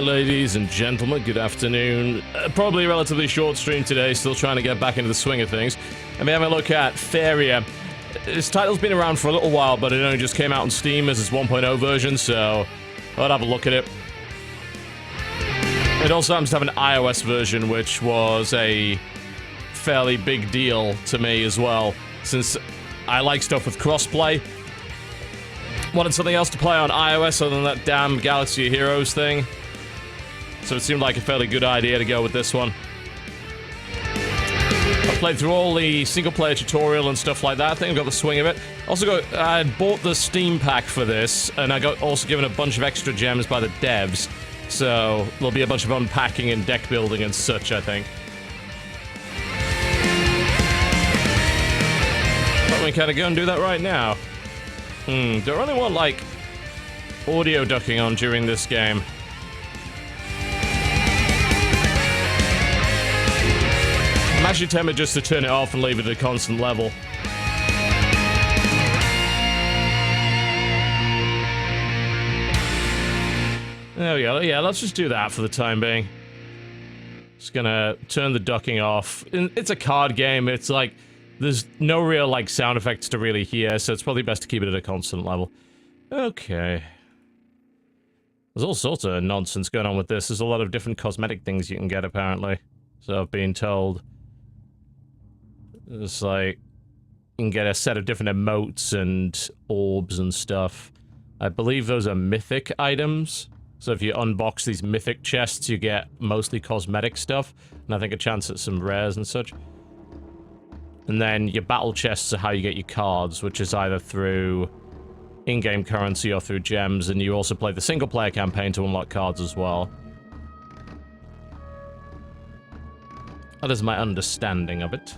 Alright, ladies and gentlemen, good afternoon. Probably a relatively short stream today, still trying to get back into the swing of things. And we have a look at Faeria. This title's been around for a little while, but it only just came out on Steam as its 1.0 version, so I'll have a look at it. It also happens to have an iOS version, which was a fairly big deal to me as well, since I like stuff with crossplay. Wanted something else to play on iOS other than that damn Galaxy of Heroes thing. So it seemed like a fairly good idea to go with this one. I played through all the single-player tutorial and stuff like that. I think I got the swing of it. Also I bought the Steam pack for this, and I got also given a bunch of extra gems by the devs. So there'll be a bunch of unpacking and deck building and such, I think. But we kind of go and do that right now. Do I really want, like, audio ducking on during this game? I'm actually tempted just to turn it off and leave it at a constant level. There we go. Yeah, let's just do that for the time being. Just gonna turn the ducking off. It's a card game. It's like, there's no real, like, sound effects to really hear, so it's probably best to keep it at a constant level. Okay. There's all sorts of nonsense going on with this. There's a lot of different cosmetic things you can get, apparently. So I've been told. It's like, you can get a set of different emotes and orbs and stuff. I believe those are mythic items. So if you unbox these mythic chests, you get mostly cosmetic stuff. And I think a chance at some rares and such. And then your battle chests are how you get your cards, which is either through in-game currency or through gems, and you also play the single-player campaign to unlock cards as well. That is my understanding of it.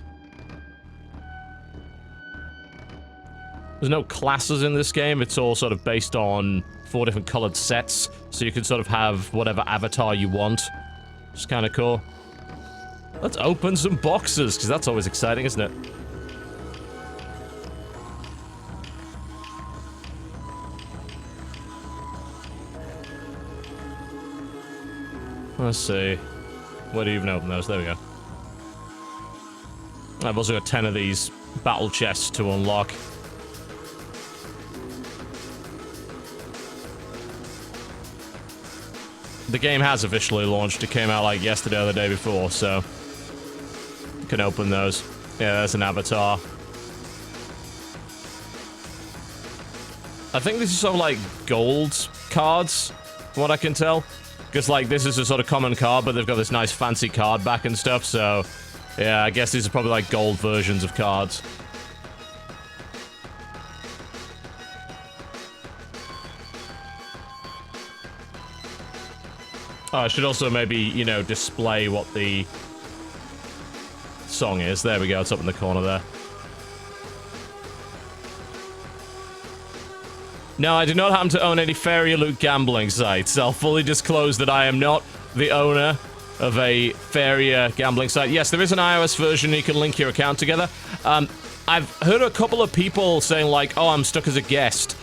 There's no classes in this game, it's all sort of based on 4 different colored sets, so you can sort of have whatever avatar you want. It's kind of cool. Let's open some boxes, because that's always exciting, isn't it? Let's see. Where do you even open those? There we go. I've also got 10 of these battle chests to unlock. The game has officially launched. It came out like yesterday or the day before, so you can open those. Yeah, there's an avatar. I think this is sort of like gold cards, from what I can tell. Because, like, this is a sort of common card, but they've got this nice fancy card back and stuff, so yeah, I guess these are probably like gold versions of cards. Oh, I should also maybe, you know, display what the song is. There we go, it's up in the corner there. No, I do not happen to own any Faeria loot gambling sites. I'll fully disclose that I am not the owner of a Faeria gambling site. Yes, there is an iOS version, you can link your account together. I've heard a couple of people saying, like, oh, I'm stuck as a guest.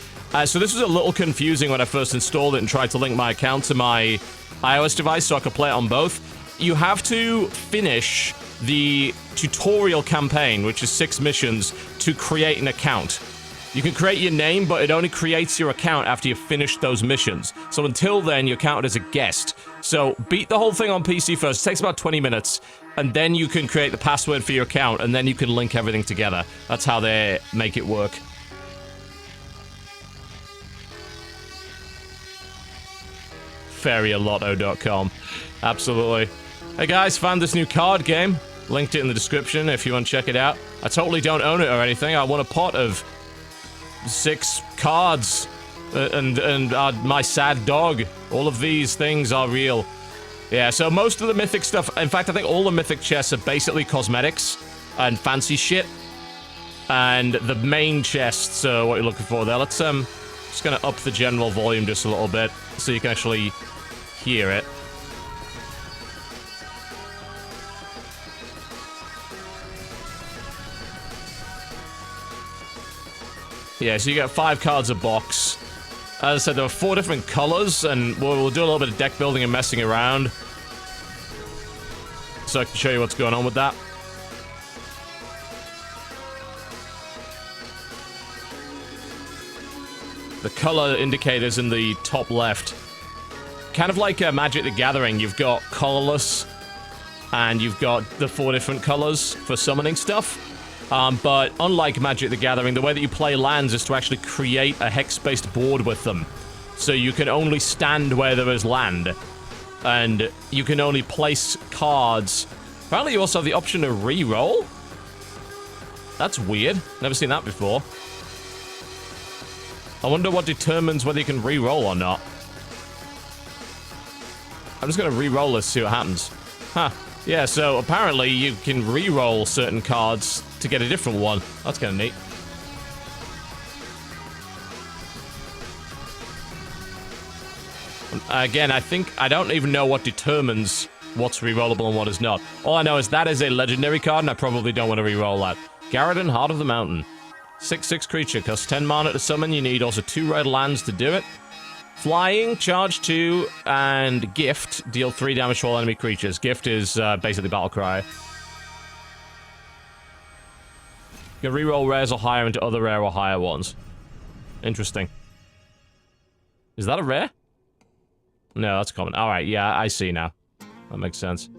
So this was a little confusing when I first installed it and tried to link my account to my iOS device so I could play it on both. You have to finish the tutorial campaign, which is 6 missions, to create an account. You can create your name, but it only creates your account after you've finished those missions. So until then, you're counted as a guest. So beat the whole thing on PC first. It takes about 20 minutes, and then you can create the password for your account, and then you can link everything together. That's how they make it work. FaeriaLotto.com. Absolutely. Hey guys, found this new card game. Linked it in the description if you want to check it out. I totally don't own it or anything. I won a pot of 6 cards and my sad dog. All of these things are real. Yeah, so most of the mythic stuff, in fact, I think all the mythic chests are basically cosmetics and fancy shit. And the main chests are what you're looking for there. Let's, just gonna up the general volume just a little bit so you can actually hear it. Yeah, so you get 5 cards a box. As I said, there are 4 different colors, and we'll do a little bit of deck building and messing around. So I can show you what's going on with that. The color indicators in the top left. Kind of like Magic the Gathering, you've got colorless, and you've got the 4 different colors for summoning stuff. But unlike Magic the Gathering, the way that you play lands is to actually create a hex-based board with them. So you can only stand where there is land. And you can only place cards. Apparently you also have the option to re-roll? That's weird. Never seen that before. I wonder what determines whether you can re-roll or not. I'm just gonna re-roll this, see what happens. Huh. Yeah, so apparently you can re-roll certain cards to get a different one. That's kind of neat. Again, I don't even know what determines what's re-rollable and what is not. All I know is that is a legendary card, and I probably don't want to re-roll that. Garradin, Heart of the Mountain. 6/6 creature, costs 10 mana to summon. You need also 2 red lands to do it. Flying, charge 2, and gift, deal 3 damage to all enemy creatures. Gift is basically battle cry. You can reroll rares or higher into other rare or higher ones. Interesting. Is that a rare? No, that's common. Alright, yeah, I see now. That makes sense.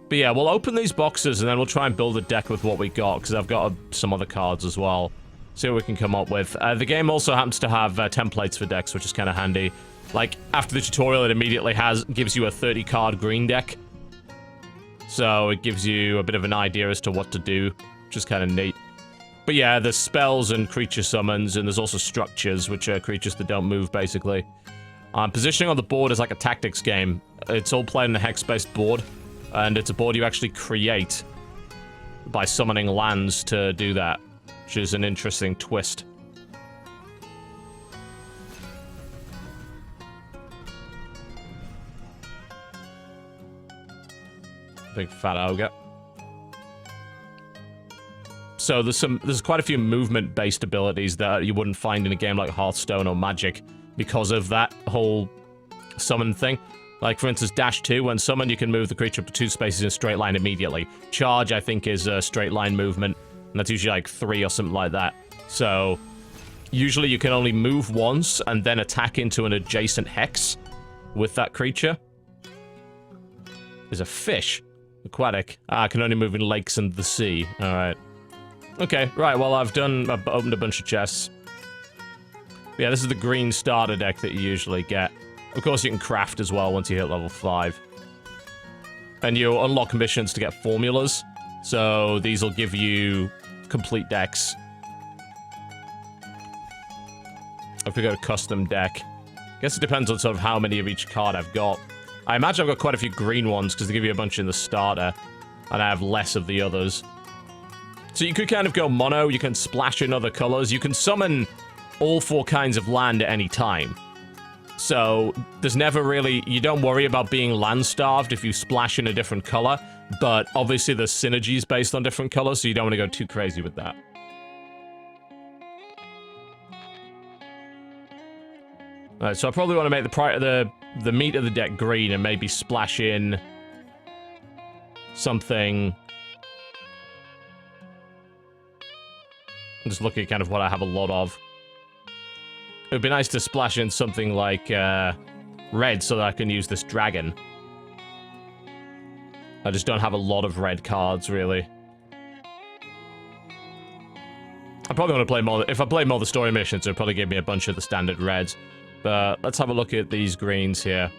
But yeah, we'll open these boxes and then we'll try and build a deck with what we got, because I've got some other cards as well. See what we can come up with. The game also happens to have templates for decks, which is kind of handy. Like, after the tutorial, it immediately gives you a 30-card green deck. So it gives you a bit of an idea as to what to do, which is kind of neat. But yeah, there's spells and creature summons, and there's also structures, which are creatures that don't move, basically. Positioning on the board is like a tactics game. It's all played in a hex-based board, and it's a board you actually create by summoning lands to do that, which is an interesting twist. Big fat ogre. So there's quite a few movement-based abilities that you wouldn't find in a game like Hearthstone or Magic because of that whole summon thing. Like, for instance, Dash 2, when summoned, you can move the creature up to 2 spaces in a straight line immediately. Charge, I think, is a straight line movement, and that's usually like 3 or something like that. So, usually you can only move once and then attack into an adjacent hex with that creature. There's a fish. Aquatic. I can only move in lakes and the sea. Alright. Okay, right, well, I've opened a bunch of chests. Yeah, this is the green starter deck that you usually get. Of course, you can craft as well once you hit level 5. And you unlock missions to get formulas. So these will give you complete decks. If we go to custom deck. I guess it depends on sort of how many of each card I've got. I imagine I've got quite a few green ones because they give you a bunch in the starter. And I have less of the others. So you could kind of go mono, you can splash in other colors. You can summon all 4 kinds of land at any time. So, there's never really... You don't worry about being land-starved if you splash in a different color, but obviously there's synergies based on different colors, so you don't want to go too crazy with that. Alright, so I probably want to make the meat of the deck green and maybe splash in something... I'm just looking at kind of what I have a lot of. It would be nice to splash in something like red so that I can use this dragon. I just don't have a lot of red cards, really. I probably want to play more... If I play more of the story missions, it'll probably give me a bunch of the standard reds. But let's have a look at these greens here.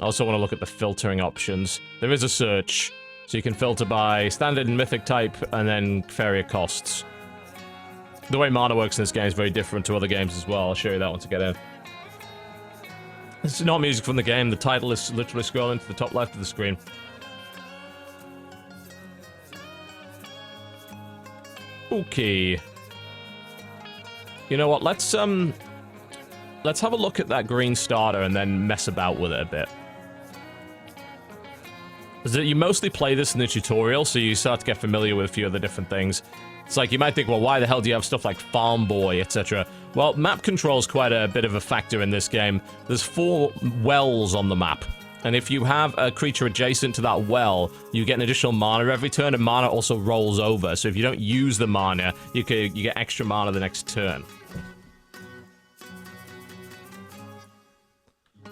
I also want to look at the filtering options. There is a search, so you can filter by standard and mythic type, and then Faeria costs. The way mana works in this game is very different to other games as well. I'll show you that once I get in. This is not music from the game. The title is literally scrolling to the top left of the screen. Okay. You know what? Let's have a look at that green starter and then mess about with it a bit. You mostly play this in the tutorial, so you start to get familiar with a few of the different things. It's like, you might think, well, why the hell do you have stuff like Farm Boy, etc.? Well, map control is quite a bit of a factor in this game. There's 4 wells on the map. And if you have a creature adjacent to that well, you get an additional mana every turn, and mana also rolls over. So if you don't use the mana, you get extra mana the next turn.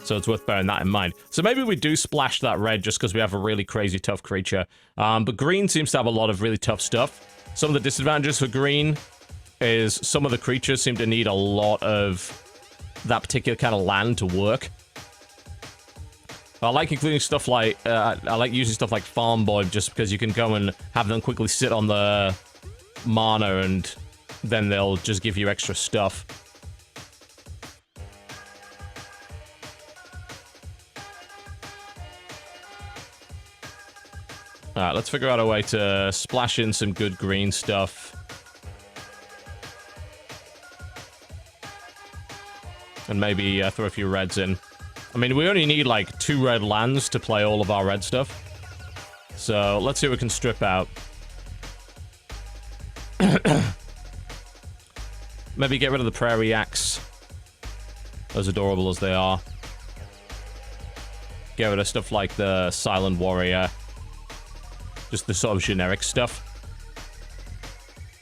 So it's worth bearing that in mind. So maybe we do splash that red just because we have a really crazy tough creature. But green seems to have a lot of really tough stuff. Some of the disadvantages for green is some of the creatures seem to need a lot of that particular kind of land to work. I like including stuff like, I like using stuff like Farm Boy just because you can go and have them quickly sit on the mana and then they'll just give you extra stuff. Alright, let's figure out a way to splash in some good green stuff. And maybe throw a few reds in. I mean, we only need like 2 red lands to play all of our red stuff. So, let's see what we can strip out. Maybe get rid of the Prairie Axe. As adorable as they are. Get rid of stuff like the Silent Warrior. Just the sort of generic stuff.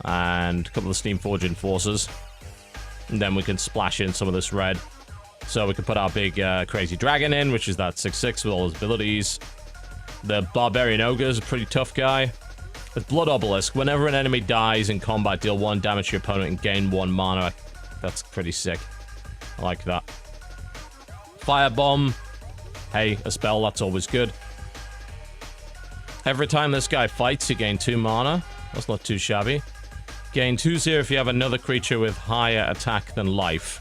And a couple of Steamforged Enforcers. And then we can splash in some of this red. So we can put our big crazy dragon in, which is that 6/6 with all his abilities. The Barbarian Ogre is a pretty tough guy. The Blood Obelisk. Whenever an enemy dies in combat, deal 1 damage to your opponent and gain 1 mana. That's pretty sick. I like that. Firebomb. Hey, a spell, that's always good. Every time this guy fights, you gain 2 mana. That's not too shabby. Gain 2/0 if you have another creature with higher attack than life.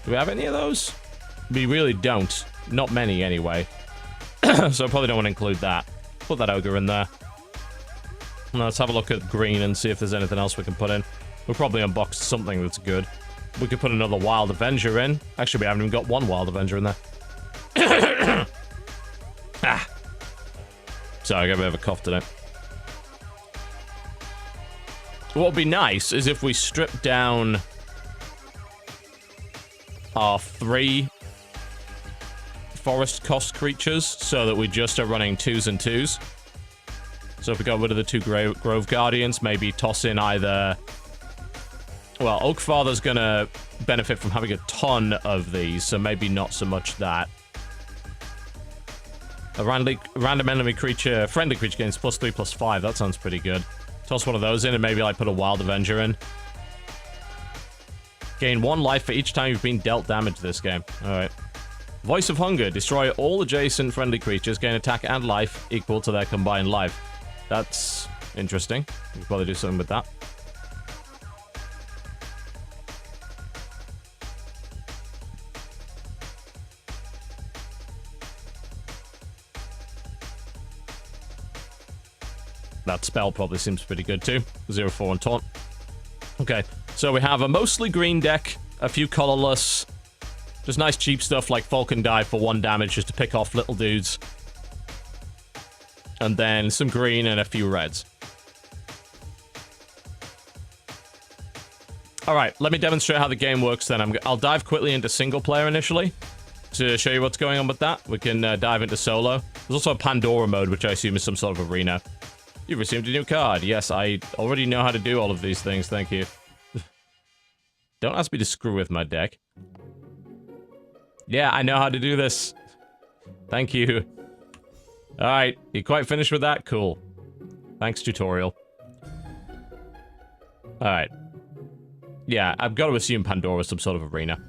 Do we have any of those? We really don't. Not many, anyway. So I probably don't want to include that. Put that ogre in there. Now let's have a look at green and see if there's anything else we can put in. We'll probably unbox something that's good. We could put another Wild Avenger in. Actually, we haven't even got 1 Wild Avenger in there. Ah. Sorry, I got a bit of a cough today. What would be nice is if we strip down our 3 forest cost creatures so that we just are running 2s and 2s. So if we got rid of the 2 Grove Guardians, maybe toss in either... Well, Oakfather's gonna benefit from having a ton of these, so maybe not so much that. A random enemy creature, friendly creature gains +3/+5. That sounds pretty good. Toss one of those in and maybe like put a Wild Avenger in. Gain 1 life for each time you've been dealt damage this game. Alright. Voice of Hunger. Destroy all adjacent friendly creatures. Gain attack and life equal to their combined life. That's interesting. We could probably do something with that. That spell probably seems pretty good too. 0/4 and taunt. Okay, so we have a mostly green deck, a few colorless, just nice cheap stuff like Falcon Dive for 1 damage just to pick off little dudes. And then some green and a few reds. Alright, let me demonstrate how the game works then. I'll dive quickly into single player initially to show you what's going on with that. We can dive into solo. There's also a Pandora mode, which I assume is some sort of arena. You've received a new card. Yes, I already know how to do all of these things, thank you. Don't ask me to screw with my deck. Yeah, I know how to do this. Thank you. Alright, you quite finished with that? Cool. Thanks, tutorial. Alright. Yeah, I've got to assume Pandora's some sort of arena.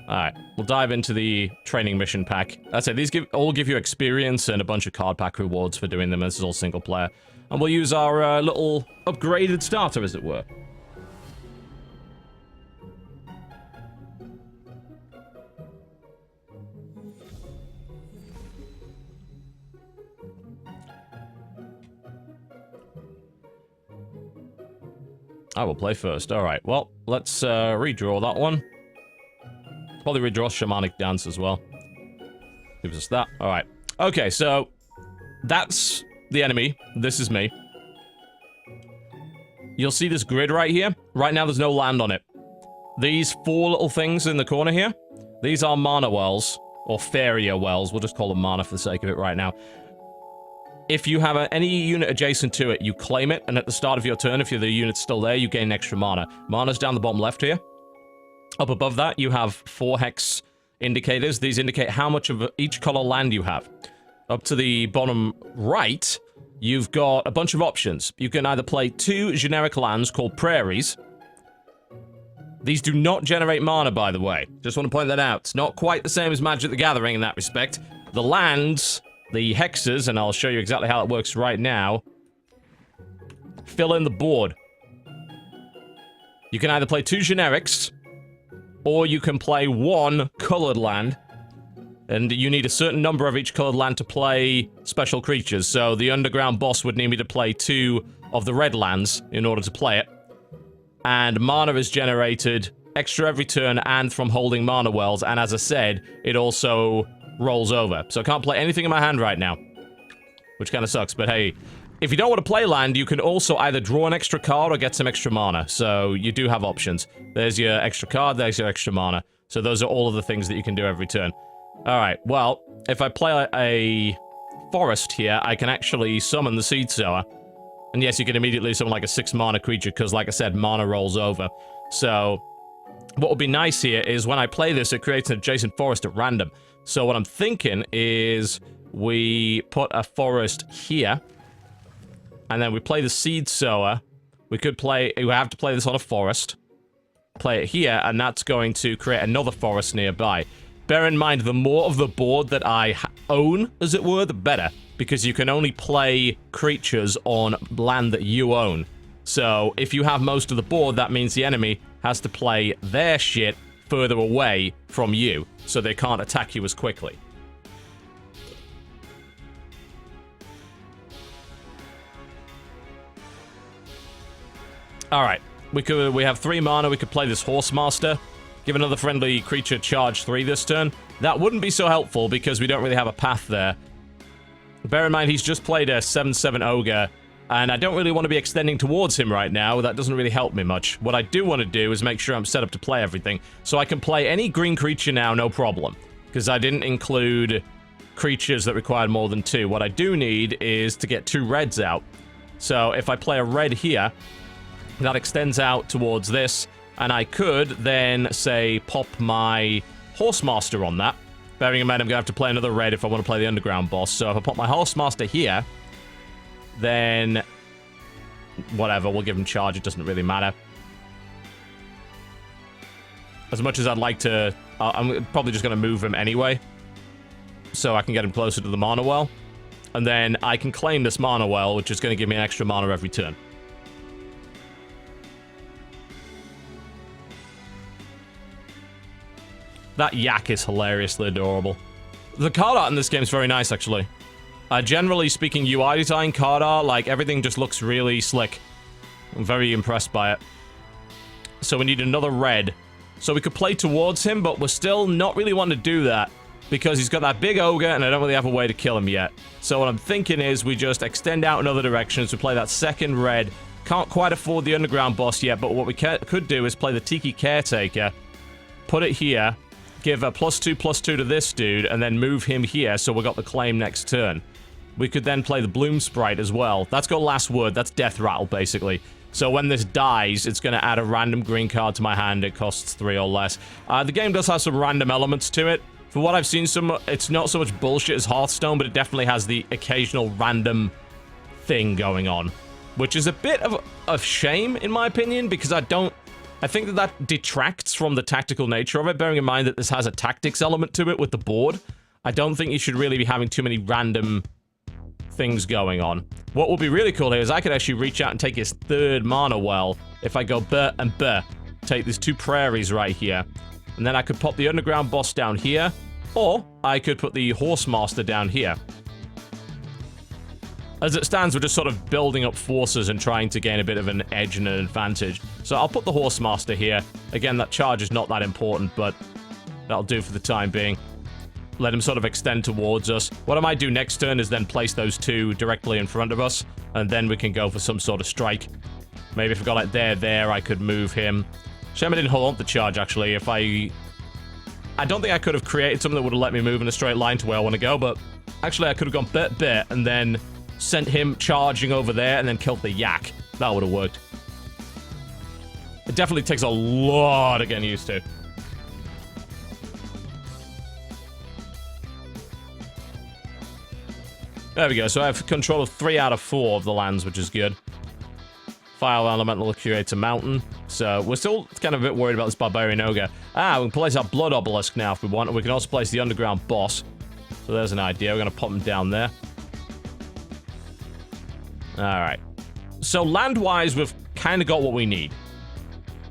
Alright, we'll dive into the training mission pack. That's it, these all give you experience and a bunch of card pack rewards for doing them. This is all single player. And we'll use our little upgraded starter, as it were. I will play first. Alright, well, let's redraw that one. Probably redraw Shamanic Dance as well. Gives us that. Alright. Okay, so that's the enemy. This is me. you'll see this grid right here. Right now, there's no land on it. These 4 little things in the corner here, these are mana wells, or Faeria wells. We'll just call them mana for the sake of it right now. If you have any unit adjacent to it, you claim it, and at the start of your turn, if the unit's still there, you gain extra mana. Mana's down the bottom left here. Up above that, you have 4 hex indicators. These indicate how much of each color land you have. Up to the bottom right, you've got a bunch of options. You can either play 2 generic lands called prairies. These do not generate mana, by the way. Just want to point that out. It's not quite the same as Magic the Gathering in that respect. The lands, the hexes, and I'll show you exactly how it works right now, fill in the board. You can either play 2 generics, or you can play 1 colored land, and you need a certain number of each colored land to play special creatures. So the underground boss would need me to play 2 of the red lands in order to play it. And mana is generated extra every turn and from holding mana wells, and as I said, it also rolls over. So I can't play anything in my hand right now, which kind of sucks, but hey, if you don't want to play land, you can also either draw an extra card or get some extra mana, so you do have options. There's your extra card, there's your extra mana. So those are all of the things that you can do every turn. Alright, well, if I play a forest here, I can actually summon the Seed Sower. And yes, you can immediately summon like a 6 mana creature, because like I said, mana rolls over. So, what would be nice here is when I play this, it creates an adjacent forest at random. So what I'm thinking is we put a forest here, and then we play the Seed Sower. We have to play this on a forest. Play it here, and that's going to create another forest nearby. Bear in mind, the more of the board that I own, as it were, the better. Because you can only play creatures on land that you own. So, if you have most of the board, that means the enemy has to play their shit further away from you, so they can't attack you as quickly. Alright, we have 3 mana, we could play this Horsemaster. Give another friendly creature charge 3 this turn. That wouldn't be so helpful because we don't really have a path there. Bear in mind, he's just played a 7/7 Ogre, and I don't really want to be extending towards him right now. That doesn't really help me much. What I do want to do is make sure I'm set up to play everything, so I can play any green creature now, no problem. Because I didn't include creatures that required more than 2. What I do need is to get 2 reds out. So if I play a red here, that extends out towards this, and I could then, say, pop my Horsemaster on that. Bearing in mind, I'm going to have to play another red if I want to play the underground boss. So if I put my Horsemaster here, then whatever, we'll give him charge. It doesn't really matter. As much as I'd like to, I'm probably just going to move him anyway, so I can get him closer to the mana well. And then I can claim this mana well, which is going to give me an extra mana every turn. That yak is hilariously adorable. The card art in this game is very nice, actually. Generally speaking, UI design, card art, like, everything just looks really slick. I'm very impressed by it. So we need another red. So we could play towards him, but we're still not really wanting to do that, because he's got that big ogre, and I don't really have a way to kill him yet. So what I'm thinking is we just extend out in other directions, we play that second red. Can't quite afford the underground boss yet, but what we could do is play the Tiki Caretaker, put it here, give a +2/+2 to this dude, and then move him here so we got the claim next turn. We could then play the Bloom Sprite as well. That's got last word. That's Death Rattle, basically. So when this dies, it's going to add a random green card to my hand. It costs 3 or less. The game does have some random elements to it. For what I've seen, it's not so much bullshit as Hearthstone, but it definitely has the occasional random thing going on. Which is a bit of a shame, in my opinion, because I think that detracts from the tactical nature of it, bearing in mind that this has a tactics element to it with the board. I don't think you should really be having too many random things going on. What would be really cool here is I could actually reach out and take his 3rd mana well if I go Bur and Bur. Take these 2 prairies right here. And then I could pop the underground boss down here, or I could put the Horsemaster down here. As it stands, we're just sort of building up forces and trying to gain a bit of an edge and an advantage. So I'll put the Horsemaster here. Again, that charge is not that important, but that'll do for the time being. Let him sort of extend towards us. What I might do next turn is then place those 2 directly in front of us, and then we can go for some sort of strike. Maybe if I got like there, I could move him. Shame I didn't hold on to the charge, actually. If I don't think I could have created something that would have let me move in a straight line to where I want to go, but actually I could have gone bit, and then sent him charging over there, and then killed the yak. That would have worked. It definitely takes a lot of getting used to. There we go, so I have control of 3 out of 4 of the lands, which is good. File Elemental creates a mountain, so we're still kind of a bit worried about this Barbarian Ogre. Ah, we can place our Blood Obelisk now if we want, and we can also place the Underground Boss. So there's an idea, we're going to pop him down there. Alright. So land-wise, we've kind of got what we need.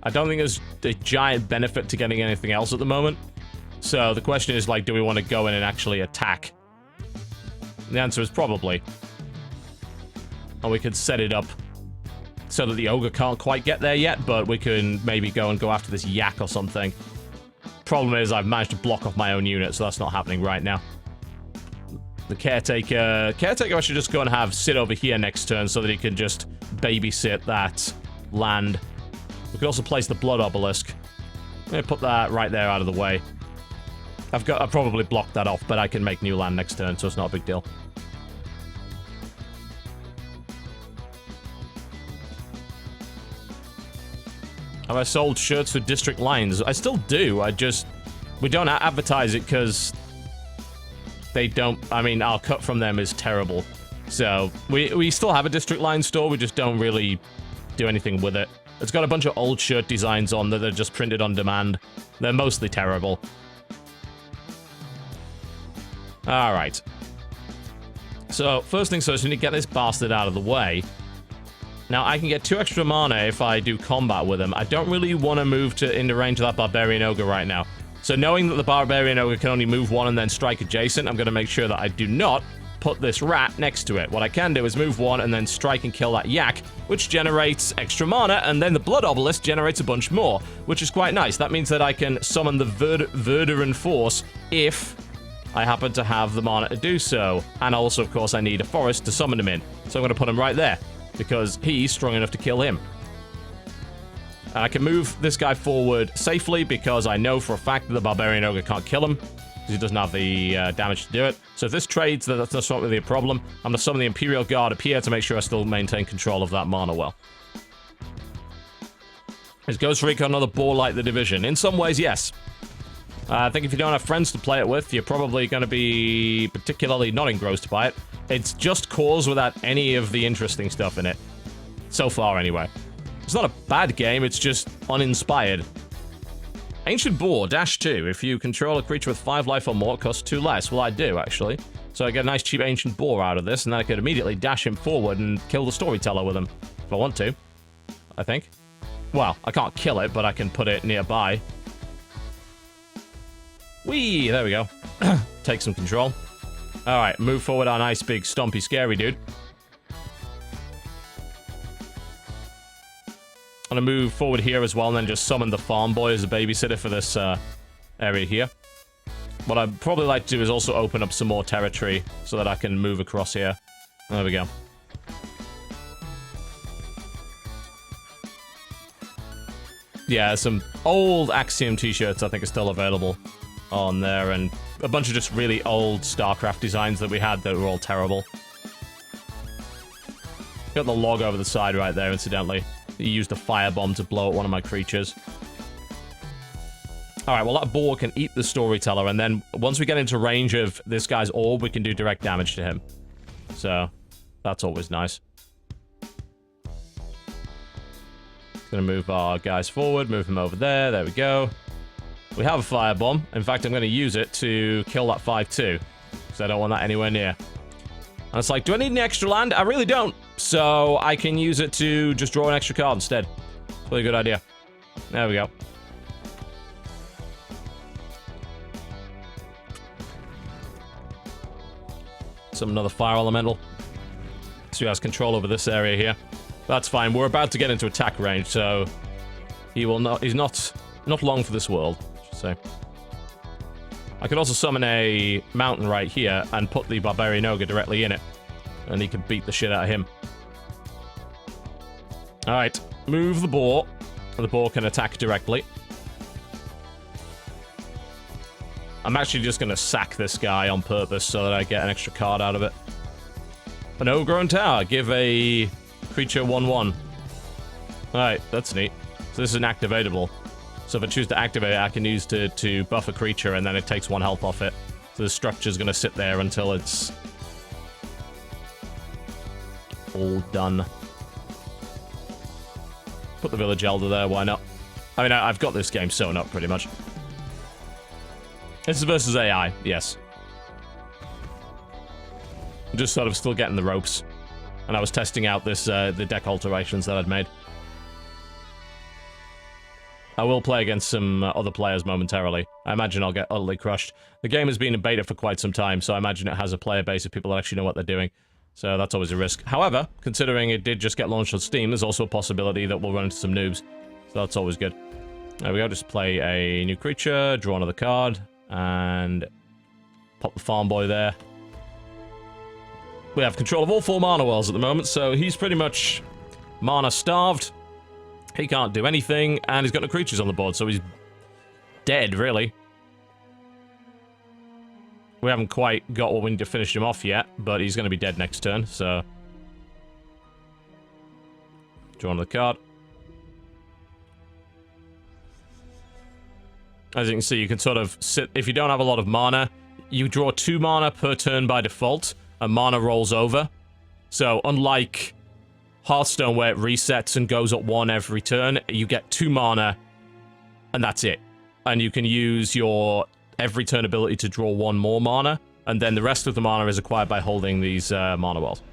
I don't think there's a giant benefit to getting anything else at the moment. So the question is, like, do we want to go in and actually attack? The answer is probably. Or we could set it up so that the ogre can't quite get there yet, but we can maybe go after this yak or something. Problem is, I've managed to block off my own unit, so that's not happening right now. The caretaker I should just go and sit over here next turn so that he can just babysit that land. We could also place the Blood Obelisk. I'm gonna put that right there out of the way. I've probably blocked that off, but I can make new land next turn, so it's not a big deal. Have I sold shirts for district lines? I still do, we don't advertise it because they don't, I mean, our cut from them is terrible. So, we still have a district line store, we just don't really do anything with it. It's got a bunch of old shirt designs on that are just printed on demand. They're mostly terrible. Alright. So, first things first, we need to get this bastard out of the way. Now, I can get 2 extra mana if I do combat with him. I don't really want to move into range of that Barbarian Ogre right now. So, knowing that the Barbarian Ogre can only move 1 and then strike adjacent, I'm going to make sure that I do not put this rat next to it. What I can do is move 1 and then strike and kill that yak, which generates extra mana, and then the Blood Obelisk generates a bunch more, which is quite nice. That means that I can summon the Verduran Force if I happen to have the mana to do so. And also, of course, I need a forest to summon him in. So I'm going to put him right there, because he's strong enough to kill him. And I can move this guy forward safely, because I know for a fact that the Barbarian Ogre can't kill him, because he doesn't have the damage to do it. So if this trades, that's not really a problem. I'm going to summon the Imperial Guard up here to make sure I still maintain control of that mana well. Is Ghost Recon another bore like the Division? In some ways, yes. I think if you don't have friends to play it with, you're probably going to be particularly not engrossed by it. It's just cause without any of the interesting stuff in it. So far, anyway. It's not a bad game, it's just uninspired. Ancient Boar, -2. If you control a creature with 5 life or more, it costs 2 less. Well, I do, actually. So I get a nice cheap Ancient Boar out of this, and then I could immediately dash him forward and kill the Storyteller with him. If I want to. I think. Well, I can't kill it, but I can put it nearby. Whee! There we go. Take some control. Alright, move forward our nice big stompy scary dude. I'm gonna move forward here as well and then just summon the farm boy as a babysitter for this area here. What I'd probably like to do is also open up some more territory so that I can move across here. There we go. Yeah, some old Axiom t-shirts I think are still available on there, and a bunch of just really old StarCraft designs that we had that were all terrible. Got the log over the side right there, incidentally. He used a firebomb to blow at one of my creatures. Alright, well that boar can eat the Storyteller, and then once we get into range of this guy's orb, we can do direct damage to him. So, that's always nice. Gonna move our guys forward, move him over there, there we go. We have a firebomb. In fact, I'm gonna use it to kill that 5/2. Because I don't want that anywhere near. And it's like, do I need any extra land? I really don't. So I can use it to just draw an extra card instead. It's a really good idea. There we go. Another fire elemental. So he has control over this area here. That's fine. We're about to get into attack range, so he will not. He's not long for this world, I should say. I could also summon a mountain right here and put the Barbarian Ogre directly in it, and he can beat the shit out of him. Alright, move the boar. The boar can attack directly. I'm actually just going to sack this guy on purpose so that I get an extra card out of it. An overgrown tower. Give a creature 1/1. Alright, that's neat. So this is an activatable. So if I choose to activate it, I can use to buff a creature and then it takes 1 health off it. So the structure's going to sit there until it's all done. Put the village elder there, why not? I mean, I've got this game sewn up pretty much. This is versus AI, yes. I'm just sort of still getting the ropes. And I was testing out this the deck alterations that I'd made. I will play against some other players momentarily. I imagine I'll get utterly crushed. The game has been in beta for quite some time, so I imagine it has a player base of people that actually know what they're doing. So that's always a risk. However, considering it did just get launched on Steam, there's also a possibility that we'll run into some noobs. So that's always good. There we go, just play a new creature, draw another card, and pop the farm boy there. We have control of all 4 mana wells at the moment, so he's pretty much mana starved. He can't do anything, and he's got no creatures on the board, so he's dead, really. We haven't quite got what we need to finish him off yet, but he's going to be dead next turn, so... Draw another card. As you can see, you can sort of sit... If you don't have a lot of mana, you draw 2 mana per turn by default, and mana rolls over. So, unlike Hearthstone, where it resets and goes up 1 every turn, you get 2 mana, and that's it. And you can use your every turn ability to draw 1 more mana, and then the rest of the mana is acquired by holding these mana wells.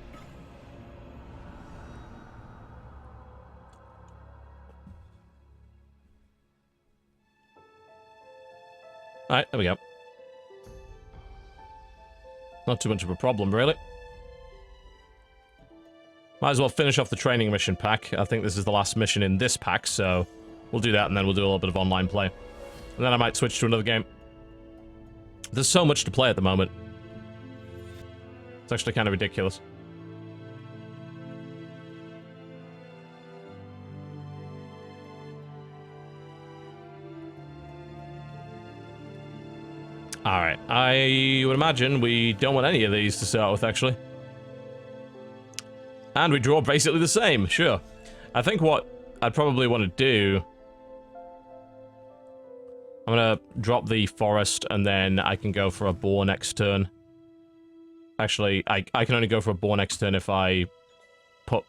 Alright, there we go. Not too much of a problem, really. Might as well finish off the training mission pack. I think this is the last mission in this pack, so we'll do that, and then we'll do a little bit of online play. And then I might switch to another game. There's so much to play at the moment. It's actually kind of ridiculous. Alright, I would imagine we don't want any of these to start with, actually. And we draw basically the same, sure. I think what I'd probably want to do... I'm gonna drop the forest, and then I can go for a boar next turn. Actually, I can only go for a boar next turn if I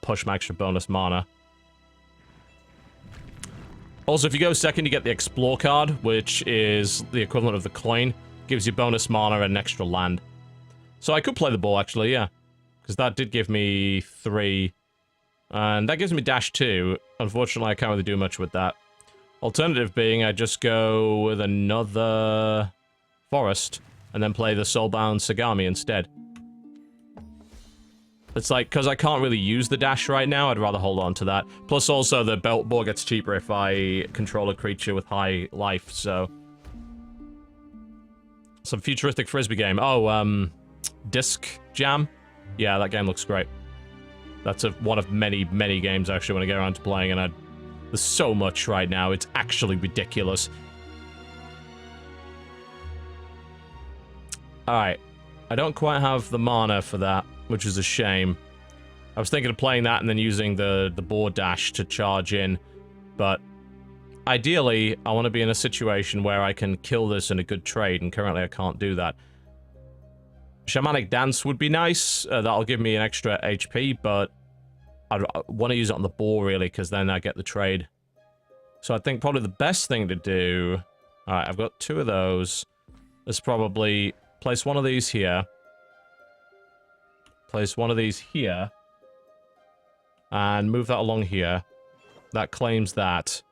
push my extra bonus mana. Also, if you go second, you get the Explore card, which is the equivalent of the coin. Gives you bonus mana and an extra land. So I could play the ball, actually, yeah. Because that did give me 3. And that gives me dash 2. Unfortunately, I can't really do much with that. Alternative being, I just go with another forest, and then play the Soulbound Sagami instead. It's like, because I can't really use the dash right now, I'd rather hold on to that. Plus, also, the belt ball gets cheaper if I control a creature with high life, so... Some futuristic frisbee game. Oh, Disc Jam? Yeah, that game looks great. That's one of many, many games, actually, when I get around to playing, and there's so much right now, it's actually ridiculous. Alright. I don't quite have the mana for that, which is a shame. I was thinking of playing that and then using the board dash to charge in, but... Ideally, I want to be in a situation where I can kill this in a good trade, and currently I can't do that. Shamanic Dance would be nice. That'll give me an extra HP, but I want to use it on the boar, really, because then I get the trade. So I think probably the best thing to do... Alright, I've got 2 of those. Let's probably place one of these here. Place one of these here. And move that along here. That claims that.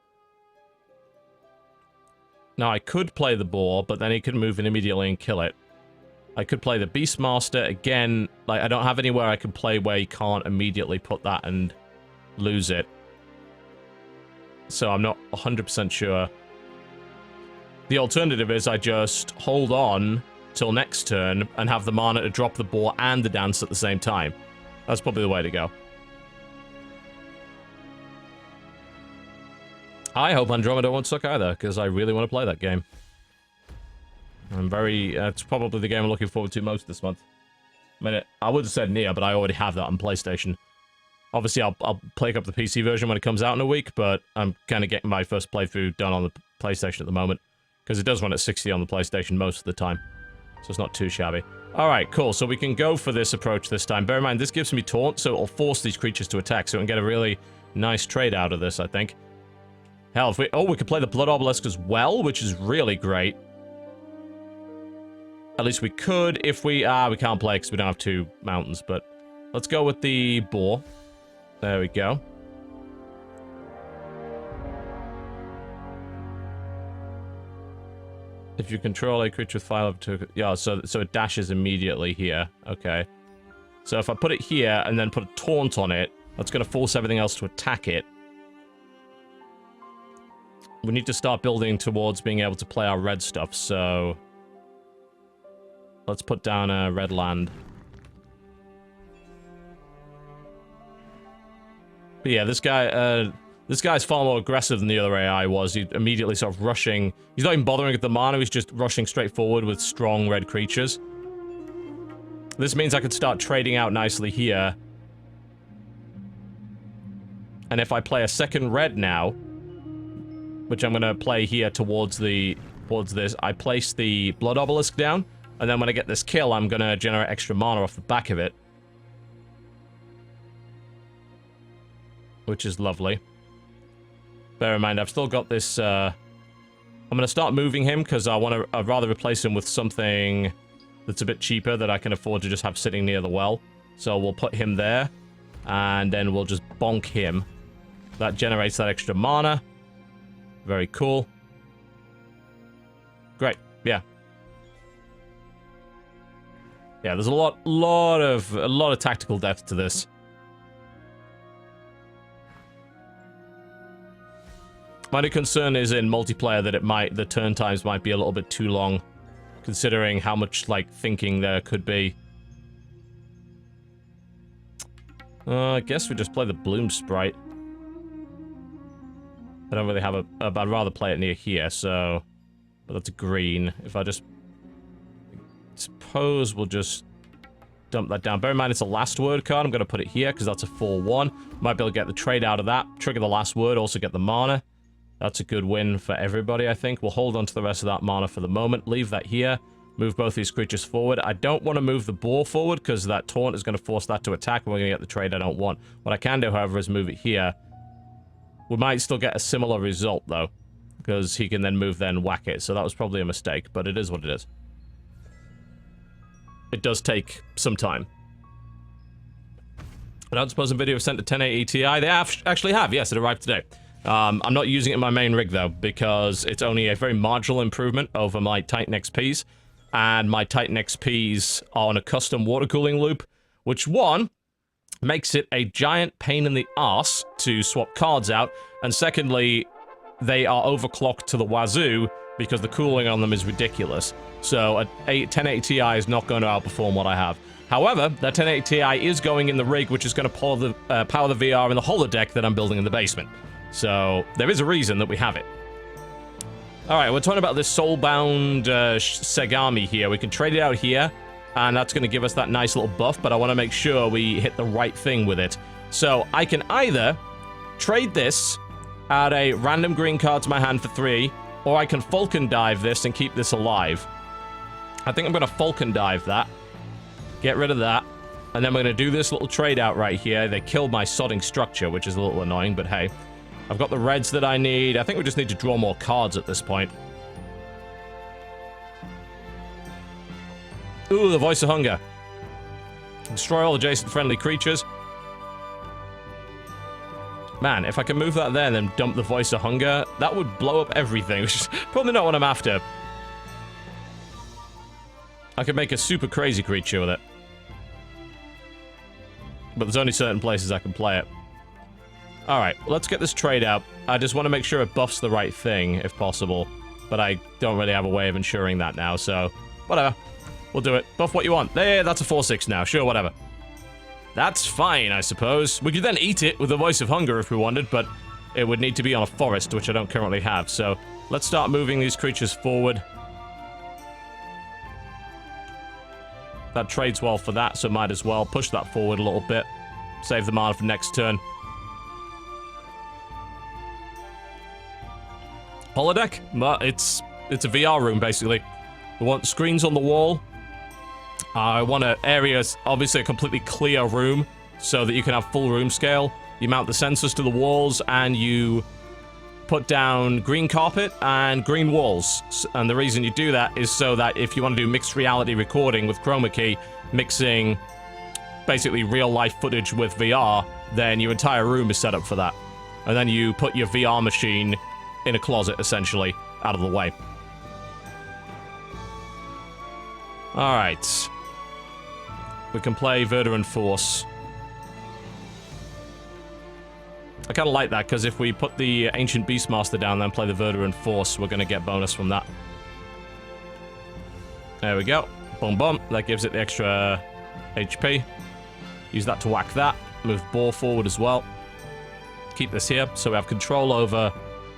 Now, I could play the boar, but then he could move in immediately and kill it. I could play the Beastmaster. Again, like, I don't have anywhere I can play where he can't immediately put that and lose it. So I'm not 100% sure. The alternative is I just hold on till next turn and have the mana to drop the boar and the dance at the same time. That's probably the way to go. I hope Andromeda won't suck either, because I really want to play that game. I'm very... it's probably the game I'm looking forward to most this month. I mean, I would have said Nier, but I already have that on PlayStation. Obviously, I'll play up the PC version when it comes out in a week, but I'm kind of getting my first playthrough done on the PlayStation at the moment, because it does run at 60 on the PlayStation most of the time. So it's not too shabby. Alright, cool. So we can go for this approach this time. Bear in mind, this gives me taunt, so it'll force these creatures to attack, so we can get a really nice trade out of this, I think. Hell, if we... Oh, we could play the Blood Obelisk as well, which is really great. At least we could if we... we can't play because we don't have 2 mountains, but... Let's go with the boar. There we go. If you control a creature with fire up to... Yeah, so it dashes immediately here. Okay. So if I put it here and then put a taunt on it, that's going to force everything else to attack it. We need to start building towards being able to play our red stuff, so... Let's put down a red land. But yeah, this guy's far more aggressive than the other AI was. He's immediately sort of rushing... He's not even bothering with the mana, he's just rushing straight forward with strong red creatures. This means I could start trading out nicely here. And if I play a second red now... Which I'm gonna play here towards this. I place the Blood Obelisk down, and then when I get this kill, I'm gonna generate extra mana off the back of it. Which is lovely. Bear in mind, I've still got this, I'm gonna start moving him, because I'd rather replace him with something that's a bit cheaper that I can afford to just have sitting near the well. So we'll put him there, and then we'll just bonk him. That generates that extra mana. Very cool. Great, yeah. Yeah, there's a lot of tactical depth to this. My only concern is in multiplayer that the turn times might be a little bit too long, considering how much, like, thinking there could be. I guess we just play the Bloom Sprite. I don't really have I'd rather play it near here, so... But that's green. If I just... Suppose we'll just dump that down. Bear in mind, it's a last word card. I'm going to put it here, because that's a 4-1. Might be able to get the trade out of that. Trigger the last word, also get the mana. That's a good win for everybody, I think. We'll hold on to the rest of that mana for the moment. Leave that here. Move both these creatures forward. I don't want to move the boar forward, because that taunt is going to force that to attack, and we're going to get the trade I don't want. What I can do, however, is move it here. We might still get a similar result, though, because he can then move there and whack it, so that was probably a mistake, but it is what it is. It does take some time. I don't suppose a video was sent to 1080 Ti. They actually have, yes, it arrived today. I'm not using it in my main rig, though, because it's only a very marginal improvement over my Titan XPs, and my Titan XPs are on a custom water cooling loop, which, one, makes it a giant pain in the arse to swap cards out, and secondly, they are overclocked to the wazoo because the cooling on them is ridiculous. So a 1080 Ti is not going to outperform what I have. However, that 1080 Ti is going in the rig, which is going to power the VR in the holodeck that I'm building in the basement. So there is a reason that we have it. Alright, we're talking about this soulbound Segami here. We can trade it out here, and that's going to give us that nice little buff, but I want to make sure we hit the right thing with it. So I can either trade this, add a random green card to my hand for 3, or I can Falcon Dive this and keep this alive. I think I'm going to Falcon Dive that. Get rid of that. And then we're going to do this little trade out right here. They killed my sodding structure, which is a little annoying, but hey. I've got the reds that I need. I think we just need to draw more cards at this point. Ooh, the Voice of Hunger. Destroy all adjacent friendly creatures. Man, if I can move that there and then dump the Voice of Hunger, that would blow up everything, which is probably not what I'm after. I could make a super crazy creature with it. But there's only certain places I can play it. Alright, let's get this trade out. I just want to make sure it buffs the right thing, if possible. But I don't really have a way of ensuring that now, so... Whatever. We'll do it. Buff what you want. There, that's a 4-6 now. Sure, whatever. That's fine, I suppose. We could then eat it with the Voice of Hunger if we wanted, but it would need to be on a forest, which I don't currently have. So let's start moving these creatures forward. That trades well for that, so might as well push that forward a little bit. Save the mana for next turn. Holodeck? It's a VR room, basically. We want screens on the wall. I want an area, obviously a completely clear room, so that you can have full room scale. You mount the sensors to the walls, and you put down green carpet and green walls. And the reason you do that is so that if you want to do mixed reality recording with chroma key, mixing basically real-life footage with VR, then your entire room is set up for that. And then you put your VR machine in a closet, essentially, out of the way. Alright. We can play Verduran Force. I kind of like that, because if we put the Ancient Beastmaster down and then play the Verduran Force, we're going to get bonus from that. There we go. Boom, boom. That gives it the extra HP. Use that to whack that. Move Boar forward as well. Keep this here, so we have control over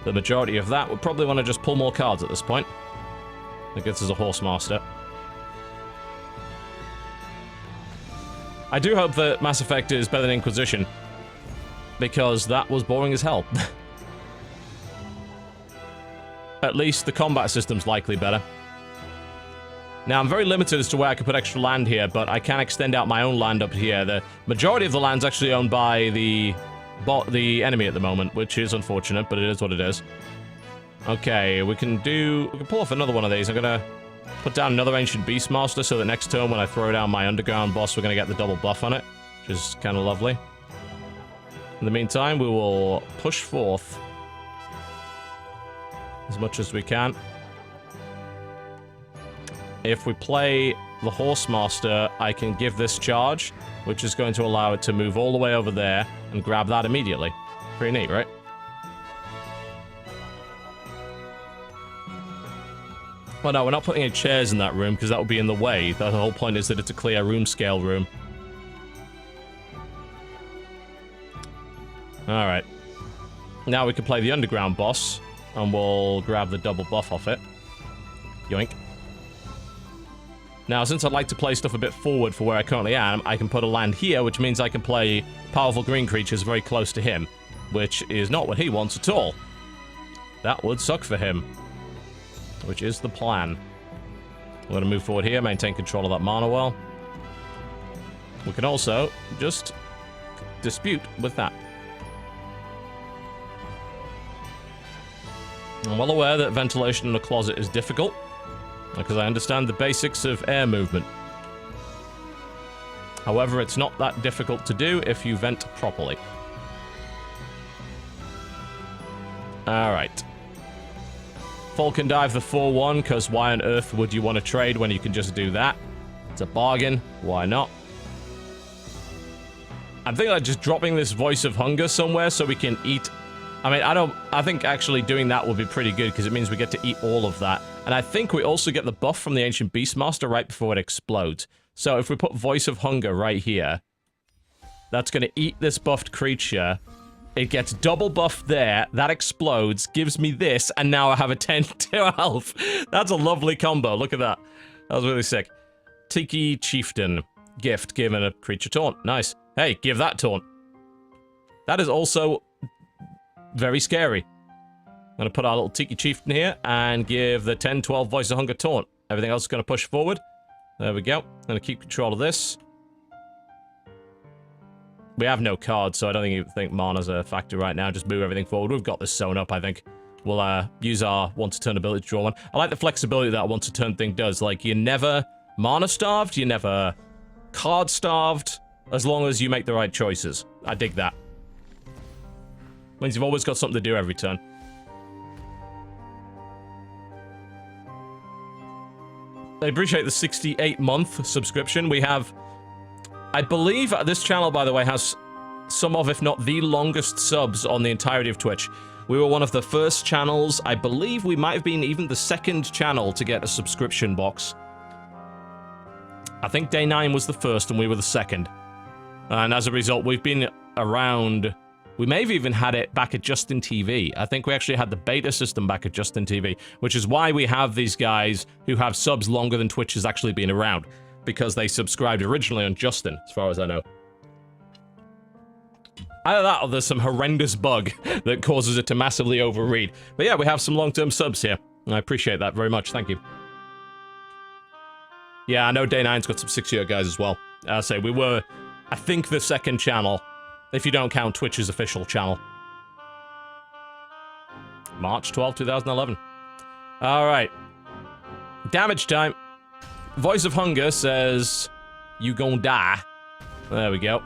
the majority of that. We'll probably want to just pull more cards at this point. That gets us a Horsemaster. I do hope that Mass Effect is better than Inquisition, because that was boring as hell. At least the combat system's likely better. Now, I'm very limited as to where I can put extra land here, but I can extend out my own land up here. The majority of the land's actually owned by the enemy at the moment, which is unfortunate, but it is what it is. Okay, we can pull off another one of these. I'm gonna put down another Ancient Beastmaster so that next turn when I throw down my underground boss, we're gonna get the double buff on it, which is kind of lovely. In the meantime, we will push forth as much as we can. If we play the Horsemaster, I can give this charge, which is going to allow it to move all the way over there and grab that immediately. Pretty neat, right? Well, no, we're not putting any chairs in that room, because that would be in the way. The whole point is that it's a clear room scale room. Alright. Now we can play the underground boss, and we'll grab the double buff off it. Yoink. Now, since I'd like to play stuff a bit forward for where I currently am, I can put a land here, which means I can play powerful green creatures very close to him, which is not what he wants at all. That would suck for him, which is the plan. We're going to move forward here, maintain control of that mana well. We can also just dispute with that. I'm well aware that ventilation in a closet is difficult, because I understand the basics of air movement. However, it's not that difficult to do if you vent properly. Alright. Falcon Dive the 4-1, because why on earth would you want to trade when you can just do that? It's a bargain. Why not? I'm thinking of just dropping this Voice of Hunger somewhere so we can eat... I mean, I think actually doing that will be pretty good, because it means we get to eat all of that. And I think we also get the buff from the Ancient Beastmaster right before it explodes. So if we put Voice of Hunger right here, that's going to eat this buffed creature. It gets double buff there, that explodes, gives me this, and now I have a 10-2 health. That's a lovely combo, look at that. That was really sick. Tiki Chieftain. Gift, given a creature taunt. Nice. Hey, give that taunt. That is also very scary. I'm going to put our little Tiki Chieftain here and give the 10-12 Voice of Hunger taunt. Everything else is going to push forward. There we go. I'm going to keep control of this. We have no cards, so I don't think mana's a factor right now. Just move everything forward. We've got this sewn up, I think. We'll use our once-a-turn ability to draw one. I like the flexibility that once-a-turn thing does. Like, you're never mana-starved, you're never card-starved, as long as you make the right choices. I dig that. Means you've always got something to do every turn. I appreciate the 68-month subscription. We have... I believe this channel, by the way, has some of, if not the longest subs on the entirety of Twitch. We were one of the first channels. I believe we might have been even the second channel to get a subscription box. I think Day 9 was the first and we were the second. And as a result, we've been around We may have even had it back at Justin TV. I think we actually had the beta system back at Justin TV, which is why we have these guys who have subs longer than Twitch has actually been around, because they subscribed originally on Justin, as far as I know. Either that or there's some horrendous bug that causes it to massively overread. But yeah, we have some long-term subs here. I appreciate that very much. Thank you. Yeah, I know Day 9's got some 6-year guys as well. I'll say we were, I think, the second channel, if you don't count Twitch's official channel. March 12, 2011. Alright. Damage time. Voice of Hunger says, you gon' die. There we go.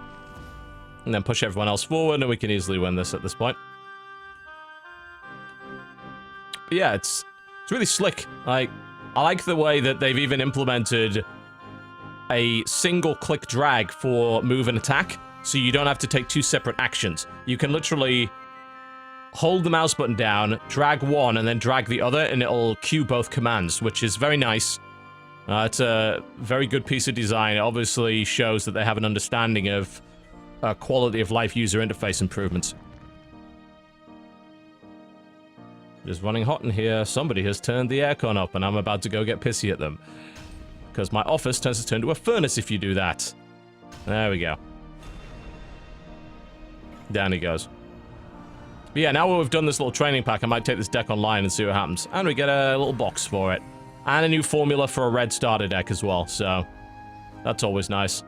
And then push everyone else forward, and we can easily win this at this point. But yeah, it's really slick. Like, I like the way that they've even implemented a single-click drag for move and attack, so you don't have to take 2 separate actions. You can literally hold the mouse button down, drag one, and then drag the other, and it'll queue both commands, which is very nice. It's a very good piece of design. It obviously shows that they have an understanding of quality of life user interface improvements. Just running hot in here. Somebody has turned the aircon up, and I'm about to go get pissy at them. Because my office tends to turn to a furnace if you do that. There we go. Down he goes. But yeah, now we've done this little training pack, I might take this deck online and see what happens. And we get a little box for it. And a new formula for a red starter deck as well, so that's always nice.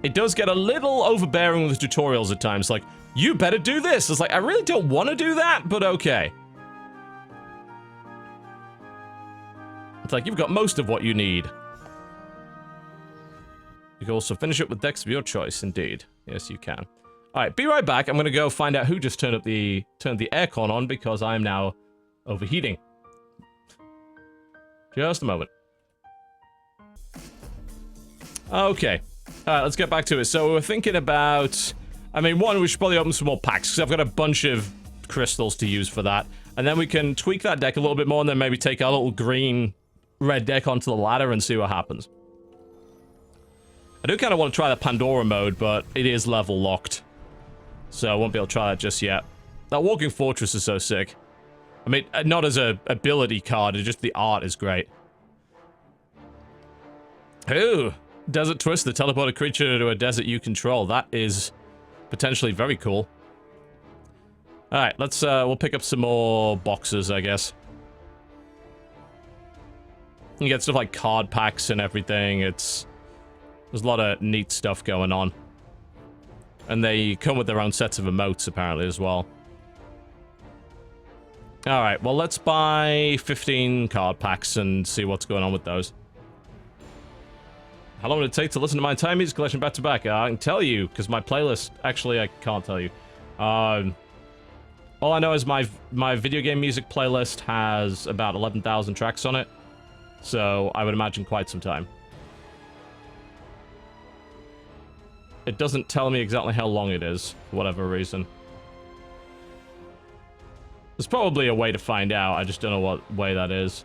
It does get a little overbearing with tutorials at times, like, you better do this! It's like, I really don't want to do that, but okay. It's like, you've got most of what you need. You can also finish it with decks of your choice, indeed. Yes, you can. Alright, be right back. I'm gonna go find out who just turned the aircon on, because I am now overheating. Just a moment. Okay. Alright, let's get back to it. So we're thinking about... I mean, one, we should probably open some more packs, because I've got a bunch of crystals to use for that. And then we can tweak that deck a little bit more, and then maybe take our little green-red deck onto the ladder and see what happens. I do kind of want to try the Pandora mode, but it is level locked. So I won't be able to try that just yet. That Walking Fortress is so sick. I mean, not as a ability card, it's just the art is great. Ooh, Desert Twister, teleport a creature to a desert you control. That is potentially very cool. Alright, let's, we'll pick up some more boxes, I guess. You get stuff like card packs and everything, there's a lot of neat stuff going on. And they come with their own sets of emotes, apparently, as well. Alright, well, let's buy 15 card packs and see what's going on with those. How long would it take to listen to my entire music collection back to back? I can tell you, because my playlist... Actually, I can't tell you. All I know is my video game music playlist has about 11,000 tracks on it. So, I would imagine quite some time. It doesn't tell me exactly how long it is, for whatever reason. There's probably a way to find out, I just don't know what way that is.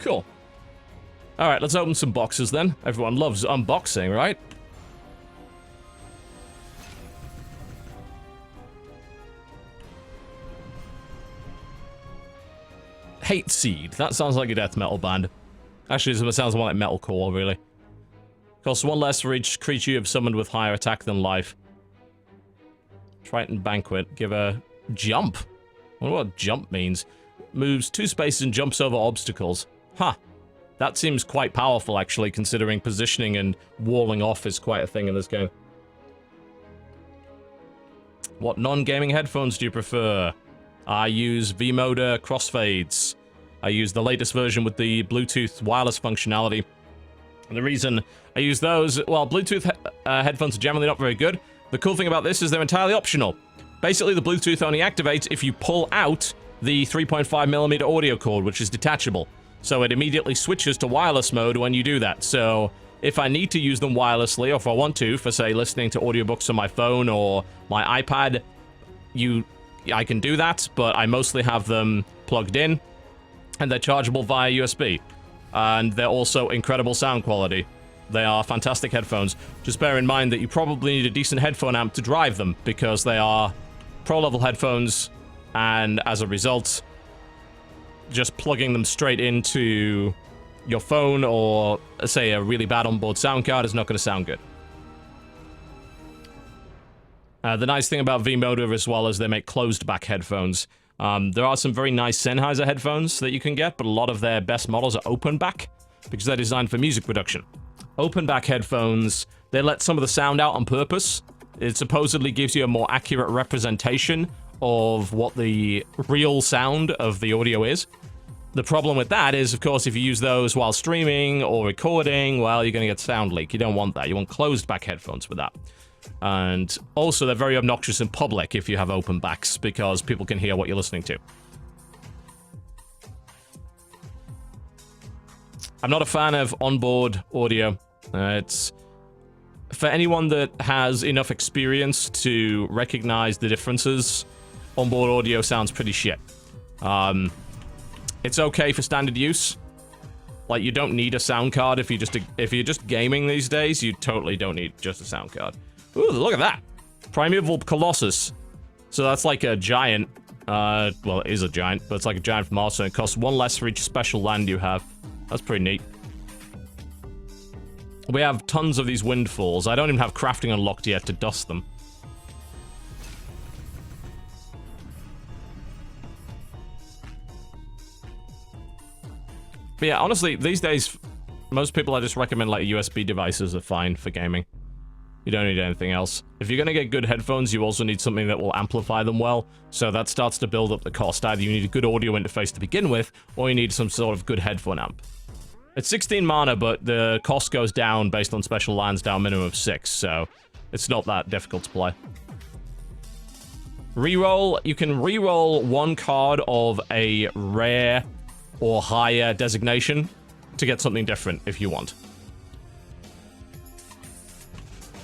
Cool. Alright, let's open some boxes then. Everyone loves unboxing, right? Hate Seed. That sounds like a death metal band. Actually, it sounds more like metalcore, really. Costs 1 less for each creature you have summoned with higher attack than life. Triton Banquet. Give a jump. I wonder what jump means. Moves 2 spaces and jumps over obstacles. Huh. That seems quite powerful, actually, considering positioning and walling off is quite a thing in this game. What non-gaming headphones do you prefer? I use V-Moda crossfades. I use the latest version with the Bluetooth wireless functionality. And the reason I use those, well, Bluetooth headphones are generally not very good. The cool thing about this is they're entirely optional. Basically, the Bluetooth only activates if you pull out the 3.5mm audio cord, which is detachable. So it immediately switches to wireless mode when you do that. So if I need to use them wirelessly, or if I want to, for say listening to audiobooks on my phone or my iPad, I can do that, but I mostly have them plugged in, and they're chargeable via USB. And they're also incredible sound quality. They are fantastic headphones. Just bear in mind that you probably need a decent headphone amp to drive them, because they are pro-level headphones, and as a result, just plugging them straight into your phone or, say, a really bad onboard sound card is not going to sound good. The nice thing about V-Motor as well is they make closed-back headphones. There are some very nice Sennheiser headphones that you can get, but a lot of their best models are open-back because they're designed for music production. Open-back headphones, they let some of the sound out on purpose. It supposedly gives you a more accurate representation of what the real sound of the audio is. The problem with that is, of course, if you use those while streaming or recording, well, you're going to get sound leak. You don't want that. You want closed-back headphones for that. And also, they're very obnoxious in public if you have open backs, because people can hear what you're listening to. I'm not a fan of onboard audio. It's for anyone that has enough experience to recognize the differences. Onboard audio sounds pretty shit. It's okay for standard use. Like, you don't need a sound card if you're just gaming these days. You totally don't need just a sound card. Ooh, look at that! Primeval Colossus. So that's like a giant. Well, it is a giant, but it's like a giant from Mars, and it costs 1 less for each special land you have. That's pretty neat. We have tons of these windfalls. I don't even have crafting unlocked yet to dust them. But yeah, honestly, these days, most people I just recommend like USB devices are fine for gaming. You don't need anything else. If you're going to get good headphones, you also need something that will amplify them well, so that starts to build up the cost. Either you need a good audio interface to begin with, or you need some sort of good headphone amp. It's 16 mana, but the cost goes down based on special lands down minimum of 6, so it's not that difficult to play. Reroll, you can reroll 1 card of a rare or higher designation to get something different if you want.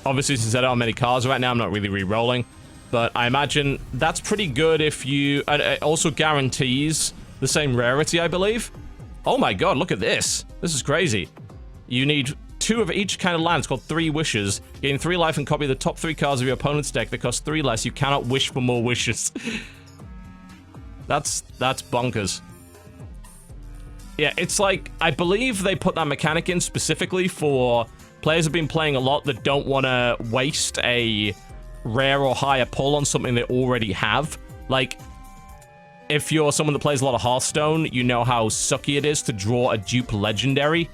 Obviously, since I don't have many cards right now, I'm not really re-rolling, but I imagine that's pretty good if you... it also guarantees the same rarity, I believe. Oh my god, look at this. This is crazy. You need 2 of each kind of land. It's called 3 wishes. Gain 3 life and copy the top 3 cards of your opponent's deck that cost 3 less. You cannot wish for more wishes. That's bonkers. Yeah, it's like, I believe they put that mechanic in specifically for... Players have been playing a lot that don't want to waste a rare or higher pull on something they already have. Like, if you're someone that plays a lot of Hearthstone, you know how sucky it is to draw a dupe legendary.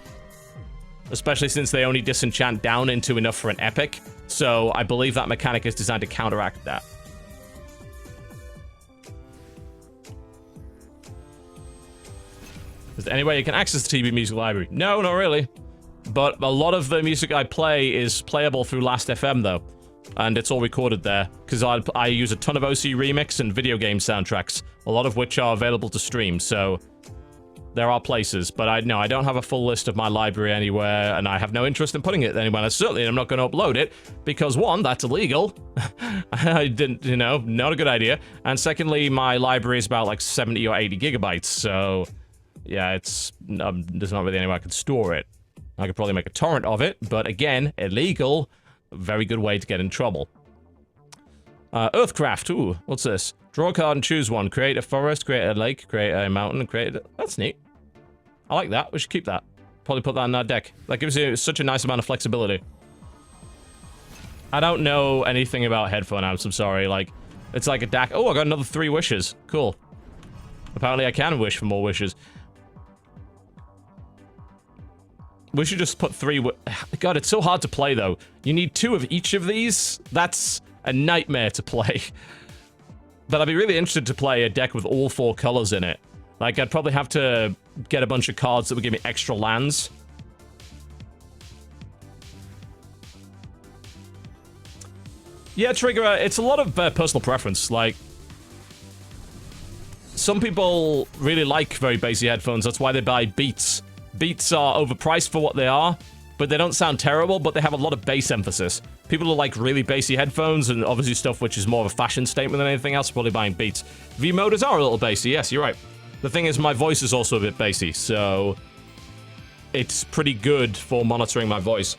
Especially since they only disenchant down into enough for an epic. So I believe that mechanic is designed to counteract that. Is there any way you can access the TB Music Library? No, not really. But a lot of the music I play is playable through Last.fm, though. And it's all recorded there, because I use a ton of OC Remix and video game soundtracks, a lot of which are available to stream, so there are places. But I don't have a full list of my library anywhere, and I have no interest in putting it anywhere. And certainly I'm not going to upload it, because 1, that's illegal. I didn't, not a good idea. And secondly, my library is about like 70 or 80 gigabytes, so yeah, there's not really anywhere I could store it. I could probably make a torrent of it, but again, illegal. Very good way to get in trouble. Earthcraft, ooh, what's this? Draw a card and choose one. Create a forest, create a lake, create a mountain, That's neat. I like that, we should keep that. Probably put that in our deck. That gives you such a nice amount of flexibility. I don't know anything about headphone amps, I'm sorry, like, it's like a DAC. Oh, I got another 3 wishes. Cool. Apparently I can wish for more wishes. We should just put 3... God, it's so hard to play, though. You need 2 of each of these? That's a nightmare to play. But I'd be really interested to play a deck with all 4 colors in it. Like, I'd probably have to get a bunch of cards that would give me extra lands. Yeah, Trigger, it's a lot of personal preference. Like, some people really like very bassy headphones. That's why they buy Beats. Beats are overpriced for what they are, but they don't sound terrible, but they have a lot of bass emphasis. People who like really bassy headphones and obviously stuff which is more of a fashion statement than anything else are probably buying Beats. V-motors are a little bassy, yes, you're right. The thing is, my voice is also a bit bassy, so it's pretty good for monitoring my voice.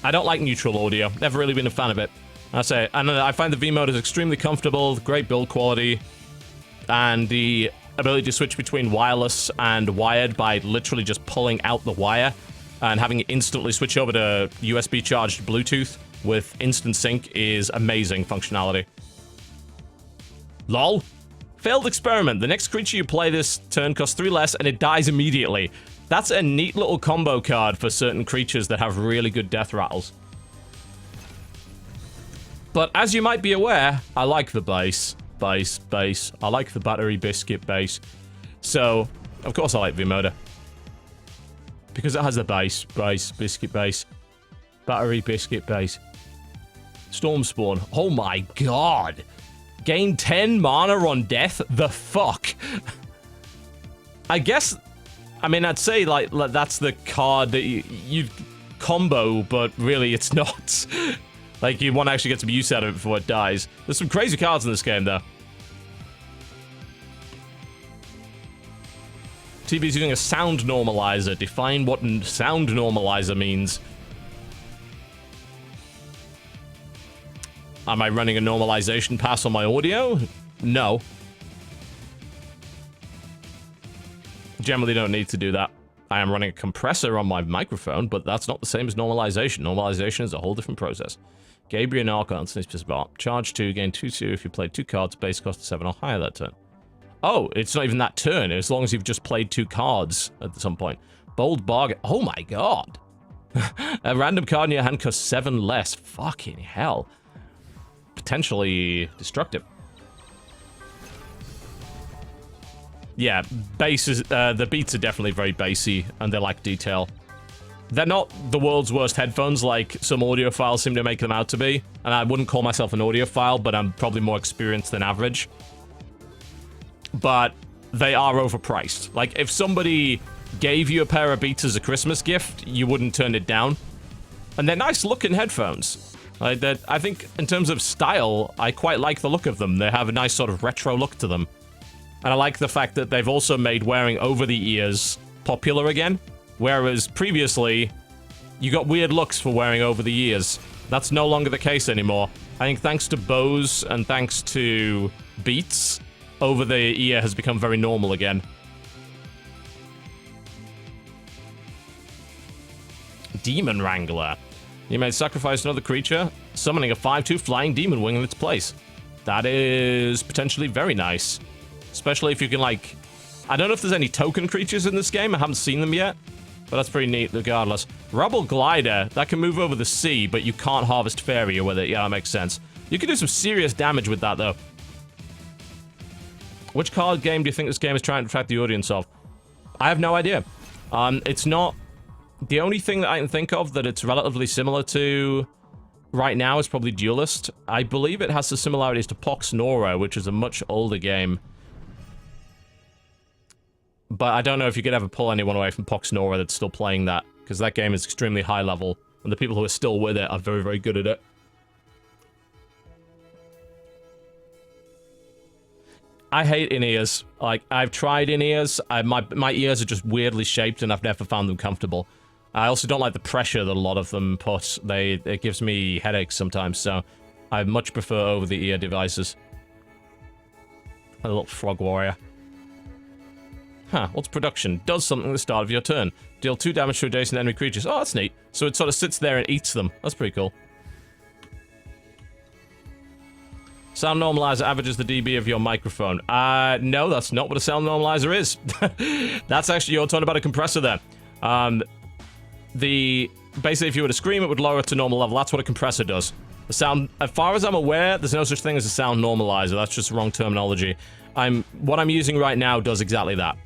I don't like neutral audio. Never really been a fan of it. I find the V-motors extremely comfortable, great build quality, and the ability to switch between wireless and wired by literally just pulling out the wire and having it instantly switch over to USB charged Bluetooth with instant sync is amazing functionality. LOL. Failed experiment. The next creature you play this turn costs 3 less and it dies immediately. That's a neat little combo card for certain creatures that have really good death rattles. But as you might be aware, I like the base. Base. I like the battery biscuit base. So, of course I like V-motor. Because it has the base, biscuit base. Battery biscuit base. Storm Spawn. Oh my god. Gain 10 mana on death? The fuck? I guess... I mean, I'd say, like that's the card that you combo, but really it's not. Like, you want to actually get some use out of it before it dies. There's some crazy cards in this game, though. TB's using a sound normalizer. Define what sound normalizer means. Am I running a normalization pass on my audio? No. Generally don't need to do that. I am running a compressor on my microphone, but that's not the same as normalization. Normalization is a whole different process. Gabriel Archon, charge 2, gain 2/2 if you play 2 cards, base cost 7 or higher that turn. Oh, it's not even that turn, as long as you've just played 2 cards at some point. Bold Bargain. Oh my god. A random card in your hand costs 7 less. Fucking hell. Potentially destructive. Yeah, the beats are definitely very bassy, and they lack detail. They're not the world's worst headphones like some audiophiles seem to make them out to be, and I wouldn't call myself an audiophile, but I'm probably more experienced than average. But they are overpriced. Like, if somebody gave you a pair of Beats as a Christmas gift, you wouldn't turn it down. And they're nice-looking headphones. I think, in terms of style, I quite like the look of them. They have a nice sort of retro look to them. And I like the fact that they've also made wearing over the ears popular again. Whereas previously, you got weird looks for wearing over the ears. That's no longer the case anymore. I think thanks to Bose and thanks to Beats, over the ear has become very normal again. Demon Wrangler. You may sacrifice another creature, summoning a 5/2 flying demon wing in its place. That is potentially very nice. Especially if you can, like... I don't know if there's any token creatures in this game. I haven't seen them yet. But that's pretty neat regardless. Rubble Glider. That can move over the sea, but you can't harvest Faeria with it. Yeah, that makes sense. You can do some serious damage with that, though. Which card game do you think this game is trying to attract the audience of? I have no idea. It's not... The only thing that I can think of that it's relatively similar to right now is probably Duelist. I believe it has the similarities to Pox Nora, which is a much older game. But I don't know if you could ever pull anyone away from Pox Nora that's still playing that, because that game is extremely high level, and the people who are still with it are very, very good at it. I hate in-ears. Like, I've tried in-ears. My ears are just weirdly shaped, and I've never found them comfortable. I also don't like the pressure that a lot of them put. It gives me headaches sometimes, so I much prefer over-the-ear devices. A little frog warrior. Huh, what's production? Does something at the start of your turn. Deal 2 damage to adjacent enemy creatures. Oh, that's neat. So it sort of sits there and eats them. That's pretty cool. Sound normalizer averages the dB of your microphone. No, that's not what a sound normalizer is. That's actually, you're talking about a compressor there. Basically, if you were to scream, it would lower it to normal level. That's what a compressor does. The sound, as far as I'm aware, there's no such thing as a sound normalizer. That's just wrong terminology. What I'm using right now does exactly that.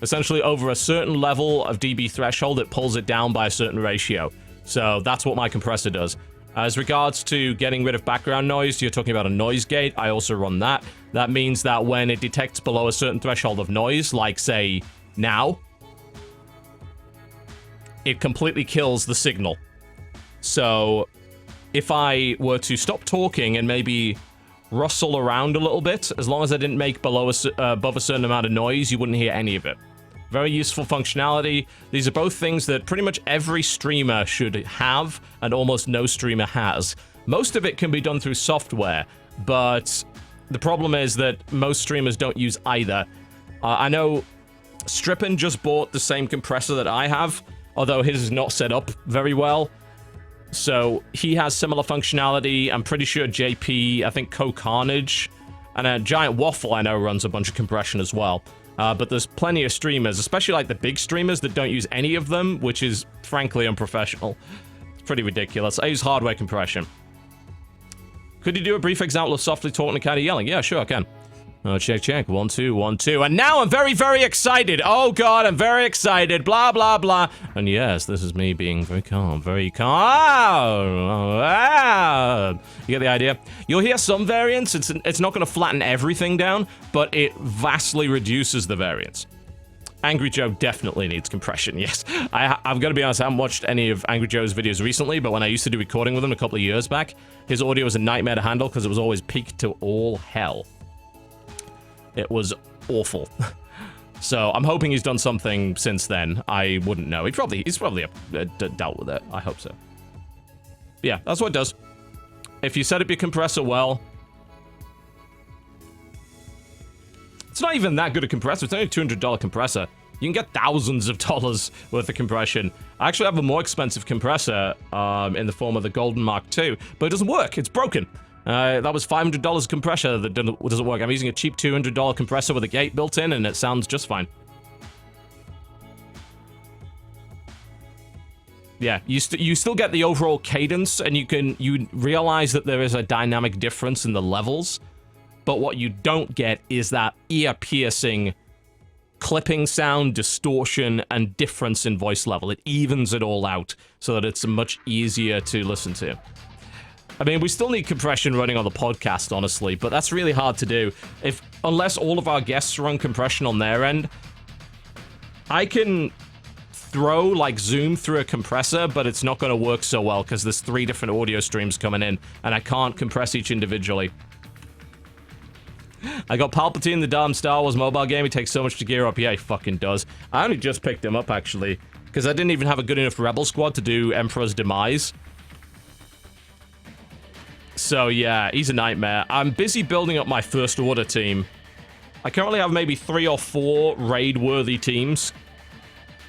Essentially, over a certain level of dB threshold, it pulls it down by a certain ratio. So that's what my compressor does. As regards to getting rid of background noise, you're talking about a noise gate. I also run that. That means that when it detects below a certain threshold of noise, like, say, now, it completely kills the signal. So if I were to stop talking and maybe rustle around a little bit, as long as I didn't make above a certain amount of noise, you wouldn't hear any of it. Very useful functionality. These are both things that pretty much every streamer should have, and almost no streamer has. Most of it can be done through software, but the problem is that most streamers don't use either. I know Strippin just bought the same compressor that I have, although his is not set up very well. So he has similar functionality. I'm pretty sure JP, I think Co-Carnage, and a Giant Waffle I know runs a bunch of compression as well. But there's plenty of streamers, especially like the big streamers, that don't use any of them, which is frankly unprofessional. It's pretty ridiculous. I use hardware compression. Could you do a brief example of softly talking and kind of yelling? Yeah, sure, I can. Oh, check, check. 1, 2, 1, 2. And now I'm very, very excited. Oh, God, I'm very excited. Blah, blah, blah. And yes, this is me being very calm, very calm. You get the idea? You'll hear some variance. It's not going to flatten everything down, but it vastly reduces the variance. Angry Joe definitely needs compression, yes. I've got to be honest, I haven't watched any of Angry Joe's videos recently, but when I used to do recording with him a couple of years back, his audio was a nightmare to handle because it was always peaked to all hell. It was awful. So I'm hoping he's done something since then. I wouldn't know. He's probably dealt with it. I hope so. But yeah, that's what it does. If you set up your compressor well, it's not even that good a compressor. It's only a $200 compressor. You can get thousands of dollars worth of compression. I actually have a more expensive compressor in the form of the Golden Mark II, but it doesn't work. It's broken. That was $500 compressor that doesn't work. I'm using a cheap $200 compressor with a gate built in, and it sounds just fine. Yeah, you still get the overall cadence, and you realize that there is a dynamic difference in the levels, but what you don't get is that ear-piercing clipping sound, distortion, and difference in voice level. It evens it all out so that it's much easier to listen to. I mean, we still need compression running on the podcast, honestly, but that's really hard to do. Unless all of our guests run compression on their end, I can zoom through a compressor, but it's not going to work so well because there's 3 different audio streams coming in, and I can't compress each individually. I got Palpatine, the damn Star Wars mobile game. He takes so much to gear up. Yeah, he fucking does. I only just picked him up, actually, because I didn't even have a good enough Rebel squad to do Emperor's Demise. So yeah, he's a nightmare. I'm busy building up my First Order team. I currently have maybe 3 or 4 raid-worthy teams.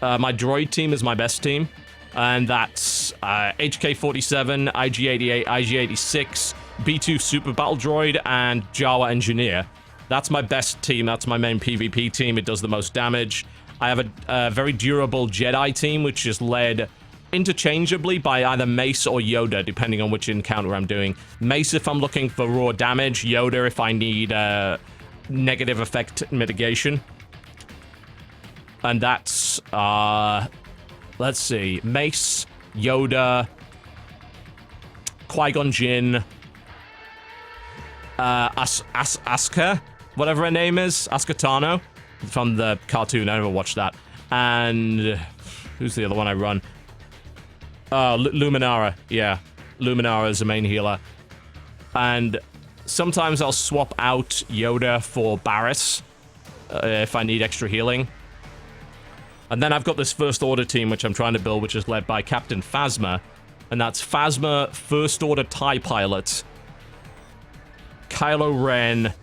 My droid team is my best team. And that's HK-47, IG-88, IG-86, B-2 Super Battle Droid, and Jawa Engineer. That's my best team. That's my main PvP team. It does the most damage. I have a very durable Jedi team, which is led interchangeably by either Mace or Yoda, depending on which encounter I'm doing. Mace if I'm looking for raw damage, Yoda if I need negative effect mitigation. And that's, let's see, Mace, Yoda, Qui-Gon Jinn, Asuka, whatever her name is, Asuka Tano, from the cartoon. I never watched that. And who's the other one I run? Luminara, yeah. Luminara is the main healer. And sometimes I'll swap out Yoda for Barriss if I need extra healing. And then I've got this First Order team which I'm trying to build, which is led by Captain Phasma. And that's Phasma, First Order TIE Pilot, Kylo Ren,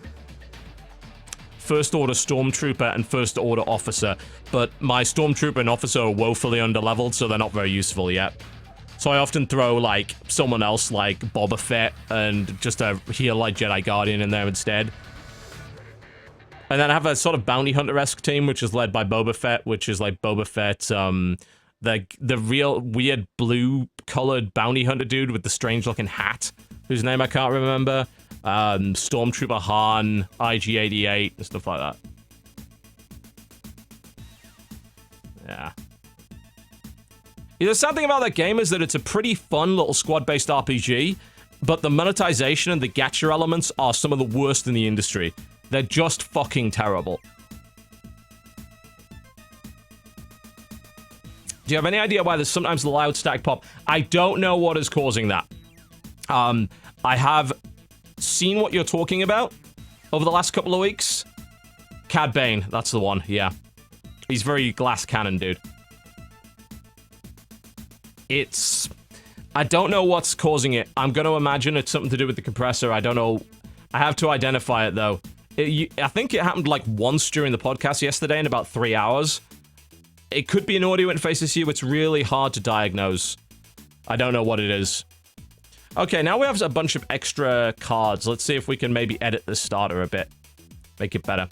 First Order Stormtrooper, and First Order Officer. But my Stormtrooper and Officer are woefully underleveled, so they're not very useful yet. So I often throw, like, someone else like Boba Fett and just a heal-like Jedi Guardian in there instead. And then I have a sort of bounty hunter-esque team, which is led by Boba Fett, which is like Boba Fett, the real weird blue-colored bounty hunter dude with the strange-looking hat whose name I can't remember. Stormtrooper Han, IG-88, and stuff like that. Yeah. The sad thing about that game is that it's a pretty fun little squad-based RPG, but the monetization and the gacha elements are some of the worst in the industry. They're just fucking terrible. Do you have any idea why there's sometimes loud static pop? I don't know what is causing that. I have seen what you're talking about over the last couple of weeks. Cad Bane, that's the one, yeah. He's very glass cannon, dude. I don't know what's causing it. I'm going to imagine it's something to do with the compressor. I don't know. I have to identify it, though. I think it happened, like, once during the podcast yesterday in about 3 hours. It could be an audio interface issue. It's really hard to diagnose. I don't know what it is. Okay, now we have a bunch of extra cards. Let's see if we can maybe edit the starter a bit. Make it better.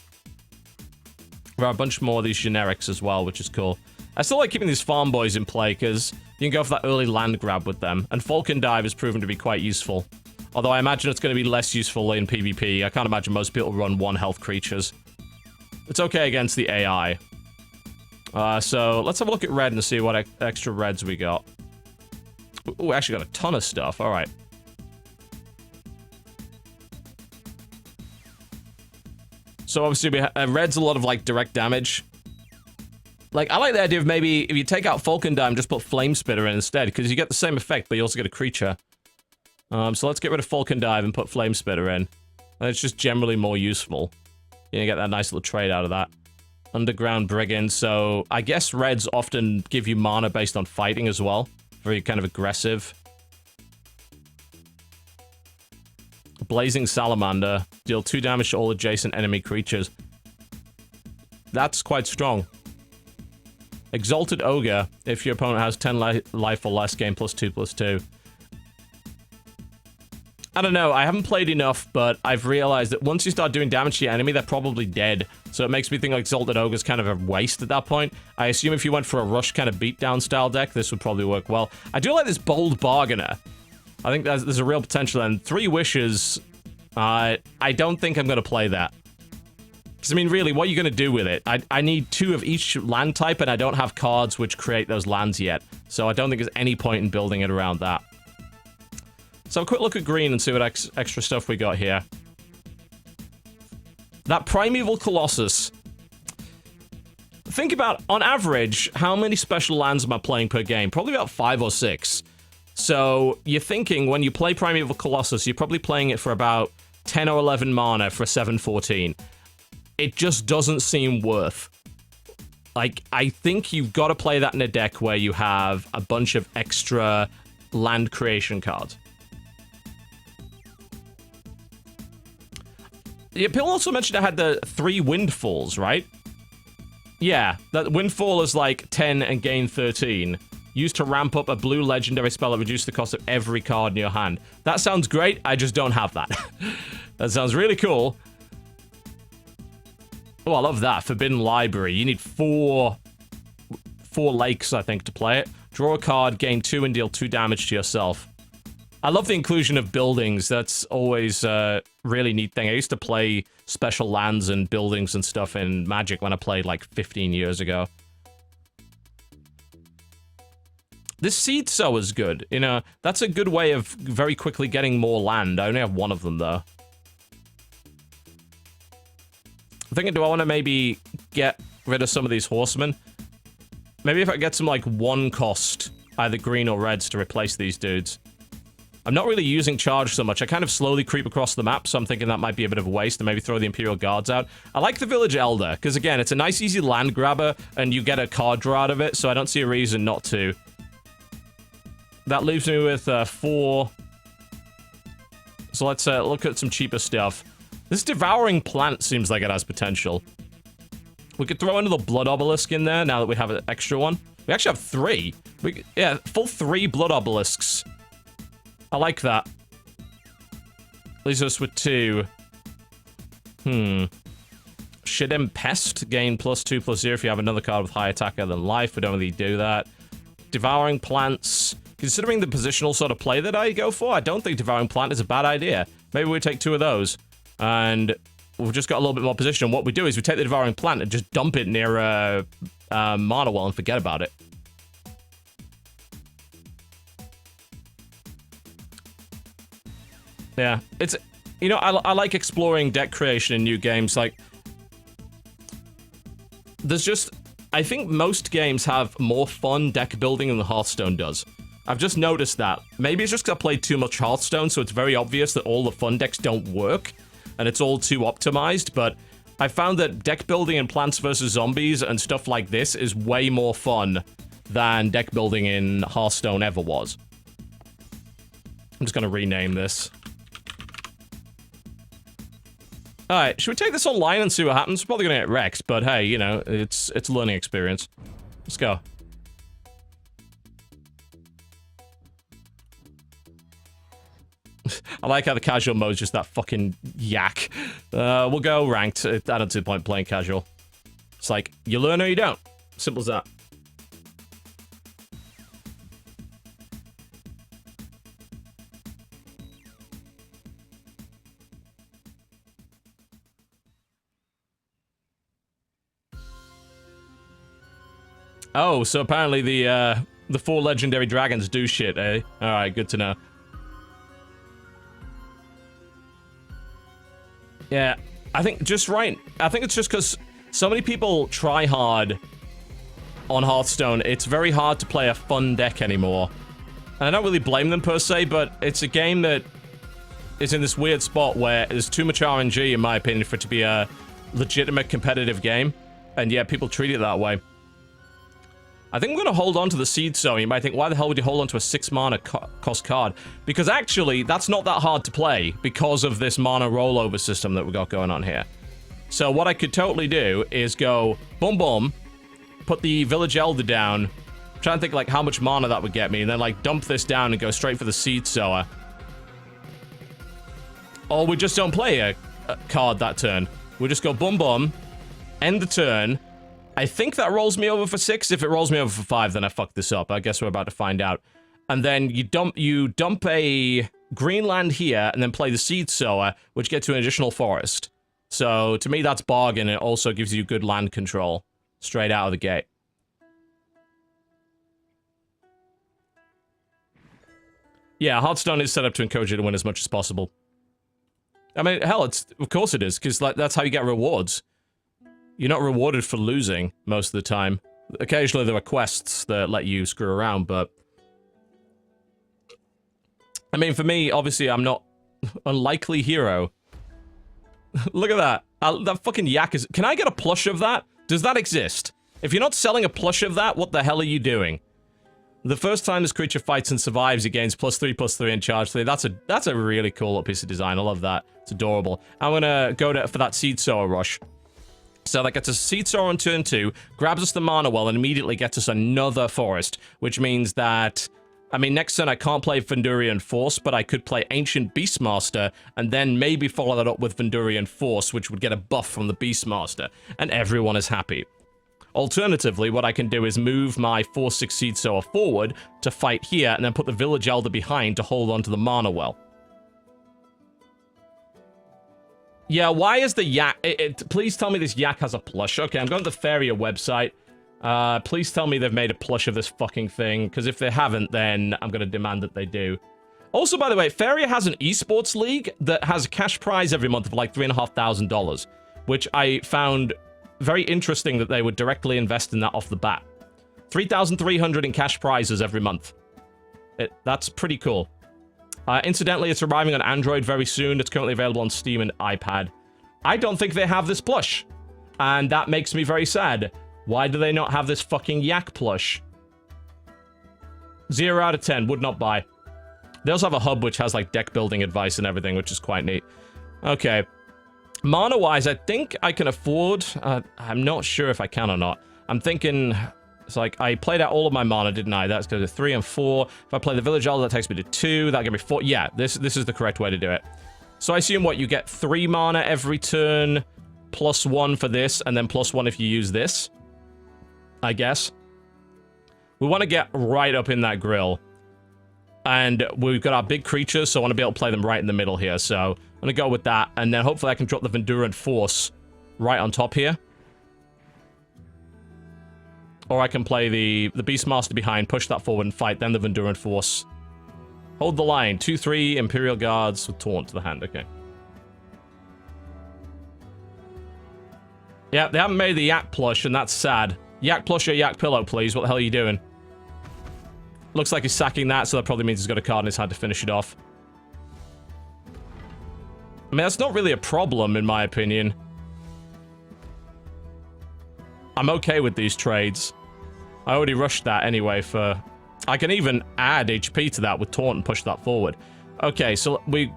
There are a bunch more of these generics as well, which is cool. I still like keeping these farm boys in play, because you can go for that early land grab with them. And Falcon Dive has proven to be quite useful. Although I imagine it's going to be less useful in PvP. I can't imagine most people run 1 health creatures. It's okay against the AI. So let's have a look at red and see what extra reds we got. Ooh, we actually got a ton of stuff. All right. So obviously, red's a lot of, like, direct damage. Like, I like the idea of maybe if you take out Falcon Dime, just put Flame Spitter in instead, because you get the same effect, but you also get a creature. So let's get rid of Falcon Dive and put Flame Spitter in. And it's just generally more useful. You get that nice little trade out of that. Underground Brigand, so I guess reds often give you mana based on fighting as well. Very kind of aggressive. Blazing Salamander. Deal 2 damage to all adjacent enemy creatures. That's quite strong. Exalted Ogre. If your opponent has 10 life or less, gain +2/+2. I don't know, I haven't played enough, but I've realized that once you start doing damage to your enemy, they're probably dead. So it makes me think like Exalted Ogre's kind of a waste at that point. I assume if you went for a rush kind of beatdown style deck, this would probably work well. I do like this Bold Bargainer. I think there's a real potential, and 3 wishes, I don't think I'm going to play that. Because, I mean, really, what are you going to do with it? I need 2 of each land type, and I don't have cards which create those lands yet. So I don't think there's any point in building it around that. So a quick look at green and see what extra stuff we got here. That Primeval Colossus. Think about, on average, how many special lands am I playing per game? Probably about 5 or 6. So you're thinking, when you play Primeval Colossus, you're probably playing it for about 10 or 11 mana for a 7/14. It just doesn't seem worth. Like, I think you've got to play that in a deck where you have a bunch of extra land creation cards. Yeah, Pill also mentioned I had the 3 Windfalls, right? Yeah, that Windfall is like 10 and gain 13. Used to ramp up a blue legendary spell that reduces the cost of every card in your hand. That sounds great, I just don't have that. That sounds really cool. Oh, I love that. Forbidden Library. You need 4 lakes, I think, to play it. Draw a card, gain 2, and deal 2 damage to yourself. I love the inclusion of buildings. That's always a really neat thing. I used to play special lands and buildings and stuff in Magic when I played like 15 years ago. This Seed Sower is good. You know, that's a good way of very quickly getting more land. I only have 1 of them, though. I'm thinking, do I want to maybe get rid of some of these horsemen? Maybe if I get some, like, 1 cost, either green or reds, to replace these dudes. I'm not really using charge so much. I kind of slowly creep across the map, so I'm thinking that might be a bit of a waste, and maybe throw the Imperial Guards out. I like the Village Elder, because again, it's a nice, easy land grabber, and you get a card draw out of it, so I don't see a reason not to. That leaves me with 4. So let's look at some cheaper stuff. This Devouring Plant seems like it has potential. We could throw another Blood Obelisk in there, now that we have an extra one. We actually have 3. Yeah, full 3 Blood Obelisks. I like that. Leaves us with 2. Shidem Pest, gain +2/+0 if you have another card with high attacker than life. We don't really do that. Devouring Plants, considering the positional sort of play that I go for, I don't think Devouring Plant is a bad idea. Maybe we take 2 of those, and we've just got a little bit more position. And what we do is we take the Devouring Plant and just dump it near Mana Well and forget about it. Yeah, it's... You know, I like exploring deck creation in new games, like... There's just... I think most games have more fun deck building than the Hearthstone does. I've just noticed that. Maybe it's just because I played too much Hearthstone, so it's very obvious that all the fun decks don't work, and it's all too optimized, but I found that deck building in Plants vs. Zombies and stuff like this is way more fun than deck building in Hearthstone ever was. I'm just gonna rename this. Alright, should we take this online and see what happens? We're probably gonna get wrecked, but hey, you know, it's a learning experience. Let's go. I like how the casual mode is just that fucking yak. We'll go ranked. I don't see the point playing casual. It's like, you learn or you don't. Simple as that. Oh, so apparently the 4 legendary dragons do shit, eh? Alright, good to know. Yeah, I think just right. I think it's just because so many people try hard on Hearthstone, it's very hard to play a fun deck anymore. And I don't really blame them per se, but it's a game that is in this weird spot where there's too much RNG, in my opinion, for it to be a legitimate competitive game. And yeah, people treat it that way. I think we're going to hold on to the Seed Sower. You might think, why the hell would you hold on to a 6 mana cost card? Because actually, that's not that hard to play because of this mana rollover system that we got going on here. So what I could totally do is go boom boom, put the Village Elder down, try and think like how much mana that would get me, and then like dump this down and go straight for the Seed Sower. Or we just don't play a card that turn. We just go boom boom, end the turn. I think that rolls me over for 6. If it rolls me over for 5, then I fucked this up. I guess we're about to find out. And then you dump a green land here, and then play the Seed Sower, which gets you an additional forest. So, to me, that's bargain. It also gives you good land control. Straight out of the gate. Yeah, Hearthstone is set up to encourage you to win as much as possible. I mean, hell, of course it is, because like, that's how you get rewards. You're not rewarded for losing most of the time. Occasionally there are quests that let you screw around, but... I mean, for me, obviously, I'm not... Unlikely hero. Look at that. That fucking yak is... Can I get a plush of that? Does that exist? If you're not selling a plush of that, what the hell are you doing? The first time this creature fights and survives, it gains +3/+3 in charge 3. That's a really cool little piece of design. I love that. It's adorable. I'm gonna go for that Seed Sower rush. So that gets us Seed Sower on turn 2, grabs us the Mana Well, and immediately gets us another forest, which means that, I mean, next turn I can't play Vendurian Force, but I could play Ancient Beastmaster, and then maybe follow that up with Vendurian Force, which would get a buff from the Beastmaster, and everyone is happy. Alternatively, what I can do is move my 4/6 Seed Sower forward to fight here, and then put the Village Elder behind to hold onto the Mana Well. Yeah, why is the yak... please tell me this yak has a plush. Okay, I'm going to the Faeria website. Please tell me they've made a plush of this fucking thing, because if they haven't, then I'm going to demand that they do. Also, by the way, Faeria has an esports league that has a cash prize every month of like $3,500, which I found very interesting that they would directly invest in that off the bat. 3,300 in cash prizes every month. That's pretty cool. Incidentally, it's arriving on Android very soon. It's currently available on Steam and iPad. I don't think they have this plush. And that makes me very sad. Why do they not have this fucking yak plush? 0 out of 10. Would not buy. They also have a hub which has, like, deck building advice and everything, which is quite neat. Okay. Mana-wise, I think I can afford... I'm not sure if I can or not. I'm thinking... It's like, I played out all of my mana, didn't I? That's going to 3 and 4. If I play the Village Elder, that takes me to 2. That'll give me 4. Yeah, this is the correct way to do it. So I assume, what, you get 3 mana every turn, +1 for this, and then +1 if you use this. I guess. We want to get right up in that grill. And we've got our big creatures, so I want to be able to play them right in the middle here. So I'm going to go with that, and then hopefully I can drop the Vendurant Force right on top here. Or I can play the Beastmaster behind, push that forward and fight, then the Vendurant Force. Hold the line. 2-3 Imperial Guards with Taunt to the hand. Okay. Yeah, they haven't made the Yak plush, and that's sad. Yak plush or Yak pillow, please. What the hell are you doing? Looks like he's sacking that, so that probably means he's got a card in his hand to finish it off. I mean, that's not really a problem, in my opinion. I'm okay with these trades. I already rushed that anyway for... I can even add HP to that with Taunt and push that forward. Okay, so we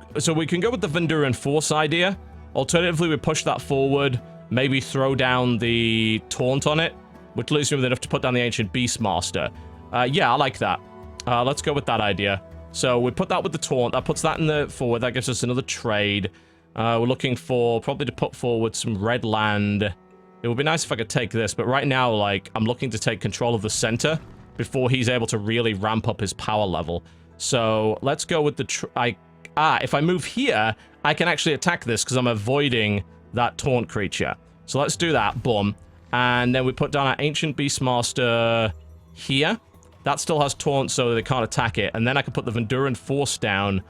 can go with the Vendurant Force idea. Alternatively, we push that forward, maybe throw down the Taunt on it, which leaves me with enough to put down the Ancient Beastmaster. Yeah, I like that. Let's go with that idea. So we put that with the Taunt. That puts that in the forward. That gives us another trade. We're looking for probably to put forward some red land. It would be nice if I could take this, but right now, like, I'm looking to take control of the center before he's able to really ramp up his power level. So let's go with the... if I move here, I can actually attack this because I'm avoiding that Taunt creature. So let's do that. Boom. And then we put down our Ancient Beastmaster here. That still has Taunt, so they can't attack it. And then I can put the Vendurant Force down.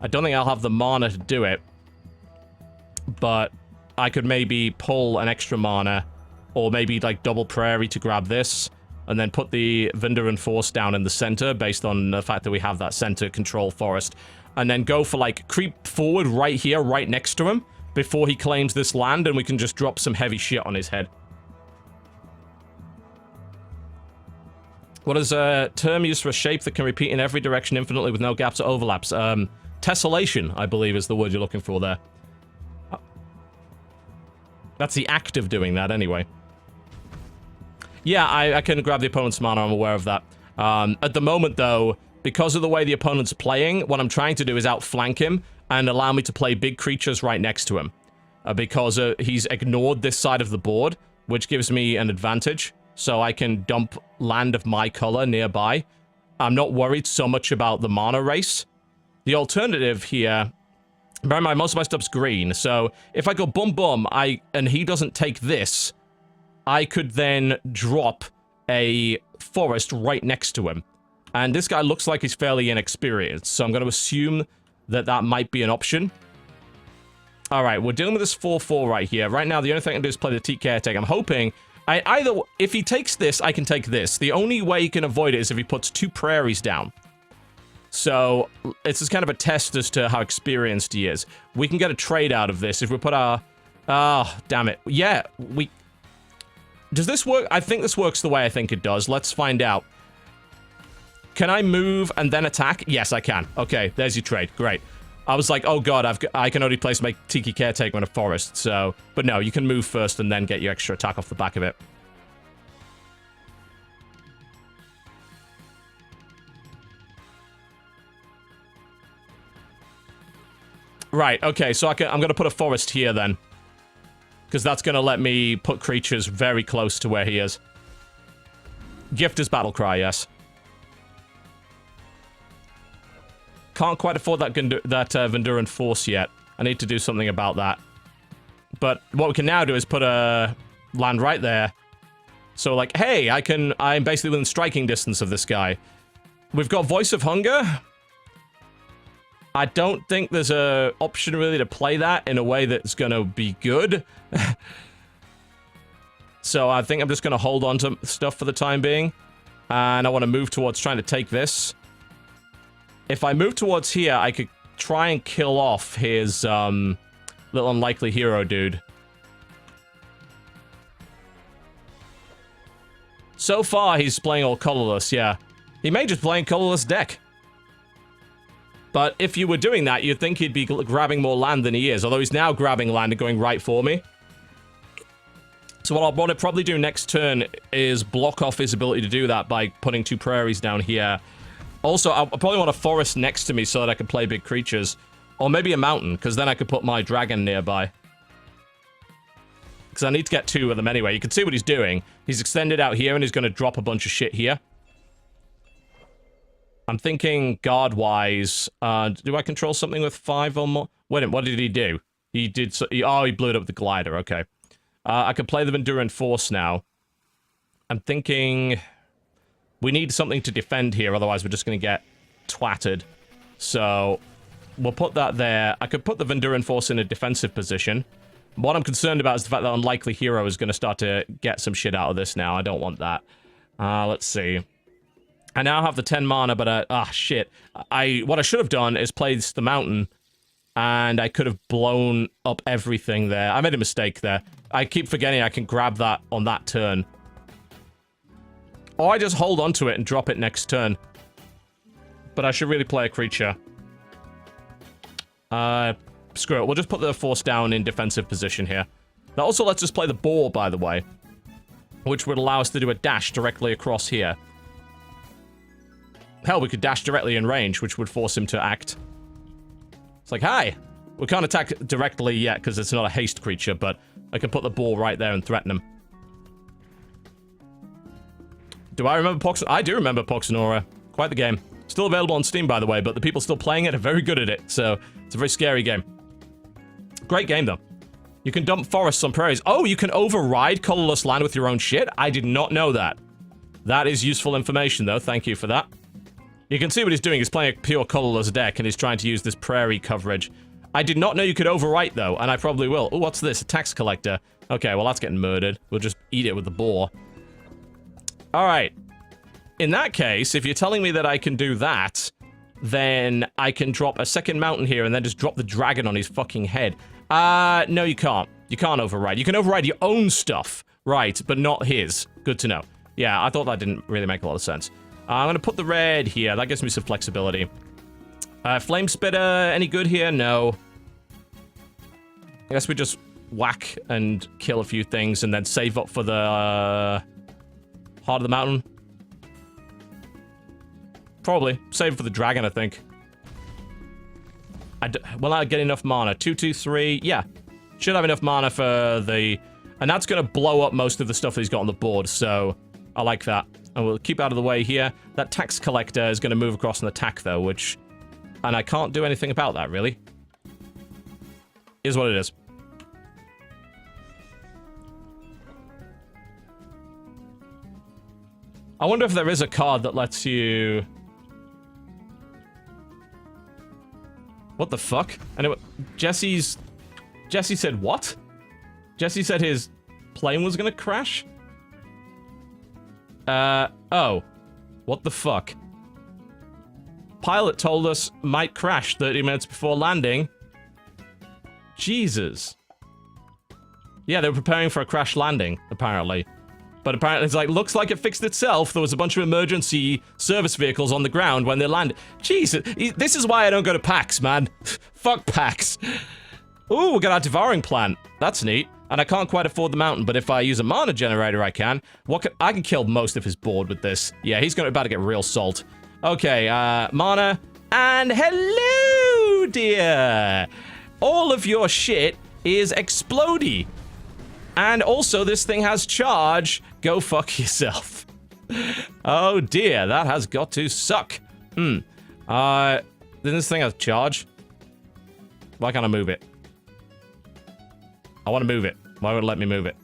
I don't think I'll have the mana to do it. But I could maybe pull an extra mana, or maybe like double Prairie to grab this, and then put the Vendurant Force down in the center based on the fact that we have that center control forest, and then go for like creep forward right here, right next to him, before he claims this land, and we can just drop some heavy shit on his head. What is a term used for a shape that can repeat in every direction infinitely with no gaps or overlaps? Tessellation, I believe, is the word you're looking for there. That's the act of doing that, anyway. Yeah, I can grab the opponent's mana, I'm aware of that. At the moment, though, because of the way the opponent's playing, what I'm trying to do is outflank him and allow me to play big creatures right next to him. Because he's ignored this side of the board, which gives me an advantage. So I can dump land of my color nearby. I'm not worried so much about the mana race. The alternative here... Bear in mind, most of my stuff's green, so if I go boom boom, and he doesn't take this, I could then drop a forest right next to him. And this guy looks like he's fairly inexperienced, so I'm going to assume that that might be an option. Alright, we're dealing with this 4-4 right here. Right now, the only thing I can do is play the TK take. I'm hoping... if he takes this, I can take this. The only way he can avoid it is if he puts 2 prairies down. So, it's just kind of a test as to how experienced he is. We can get a trade out of this if we put our... Oh, damn it. Yeah, we... Does this work? I think this works the way I think it does. Let's find out. Can I move and then attack? Yes, I can. Okay, there's your trade. Great. I was like, oh god, I can only place my Tiki Caretaker in a forest, so... But no, you can move first and then get your extra attack off the back of it. Right, okay, so I'm going to put a forest here then. Because that's going to let me put creatures very close to where he is. Gift is Battlecry, yes. Can't quite afford that Vendurant Force yet. I need to do something about that. But what we can now do is put a land right there. So, like, hey, I'm basically within striking distance of this guy. We've got Voice of Hunger. I don't think there's a option really to play that in a way that's gonna be good. So I think I'm just gonna hold on to stuff for the time being. And I want to move towards trying to take this. If I move towards here, I could try and kill off his, little unlikely hero dude. So far, he's playing all colorless, yeah. He may just play a colorless deck. But if you were doing that, you'd think he'd be grabbing more land than he is. Although he's now grabbing land and going right for me. So what I'll want to probably do next turn is block off his ability to do that by putting 2 prairies down here. Also, I'll probably want a forest next to me so that I can play big creatures. Or maybe a mountain, because then I could put my dragon nearby. Because I need to get 2 of them anyway. You can see what he's doing. He's extended out here and he's going to drop a bunch of shit here. I'm thinking guard-wise. Do I control something with 5 or more? Wait a minute, what did he do? He did... oh, he blew it up with the glider. Okay. I could play the Enduring Force now. I'm thinking... we need something to defend here, otherwise we're just going to get twatted. So, we'll put that there. I could put the Enduring Force in a defensive position. What I'm concerned about is the fact that Unlikely Hero is going to start to get some shit out of this now. I don't want that. Let's see. I now have the 10 mana, but shit. What I should have done is placed the mountain, and I could have blown up everything there. I made a mistake there. I keep forgetting I can grab that on that turn. Or I just hold onto it and drop it next turn. But I should really play a creature. Screw it. We'll just put the force down in defensive position here. That also lets us play the ball, by the way. Which would allow us to do a dash directly across here. Hell, we could dash directly in range, which would force him to act. It's like, hi! We can't attack directly yet, because it's not a haste creature, but I can put the ball right there and threaten him. Do I remember Pox? I do remember Poxonora. Quite the game. Still available on Steam, by the way, but the people still playing it are very good at it, so it's a very scary game. Great game, though. You can dump forests on prairies. Oh, you can override colorless land with your own shit? I did not know that. That is useful information, though. Thank you for that. You can see what he's doing. He's playing a pure colorless deck, and he's trying to use this prairie coverage. I did not know you could overwrite, though, and I probably will. Oh, what's this? A tax collector. Okay, well, that's getting murdered. We'll just eat it with the boar. Alright. In that case, if you're telling me that I can do that, then I can drop a second mountain here and then just drop the dragon on his fucking head. No, you can't. You can't override. You can override your own stuff, right, but not his. Good to know. Yeah, I thought that didn't really make a lot of sense. I'm going to put the red here. That gives me some flexibility. Flame Spitter, any good here? No. I guess we just whack and kill a few things and then save up for the Heart of the Mountain. Probably. Save for the dragon, I think. Will I get enough mana? 2, 2, 3. Yeah. Should have enough mana for the... and that's going to blow up most of the stuff that he's got on the board, so I like that. And we'll keep out of the way here. That tax collector is going to move across and attack, though, which... and I can't do anything about that, really. Is what it is. I wonder if there is a card that lets you... what the fuck? Anyway, Jesse said what? Jesse said his plane was gonna crash? Oh. What the fuck? Pilot told us might crash 30 minutes before landing. Jesus. Yeah, they were preparing for a crash landing, apparently. But apparently it's like, looks like it fixed itself. There was a bunch of emergency service vehicles on the ground when they landed. Jesus, this is why I don't go to PAX, man. Fuck PAX. Ooh, we got our Devouring Plant. That's neat. And I can't quite afford the mountain, but if I use a mana generator, I can. I can kill most of his board with this. Yeah, he's about to get real salt. Okay, mana. And hello, dear. All of your shit is explodey. And also, this thing has charge. Go fuck yourself. Oh dear, that has got to suck. Then this thing has charge? Why can't I move it? I want to move it. Why won't it let me move it?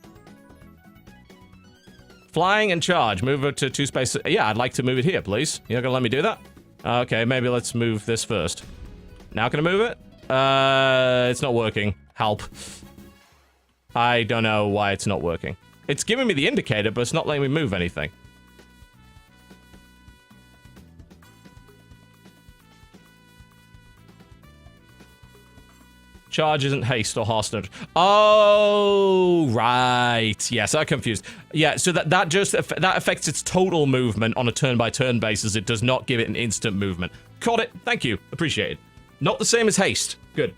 Flying and charge. Move it to 2 spaces. Yeah, I'd like to move it here, please. You're not gonna let me do that? Okay, maybe let's move this first. Now can I move it? It's not working. Help. I don't know why it's not working. It's giving me the indicator, but it's not letting me move anything. Charge isn't haste or hostage. Oh, right. Yes, I'm confused. Yeah, so that affects its total movement on a turn-by-turn basis. It does not give it an instant movement. Caught it. Thank you. Appreciate it. Not the same as haste. Good.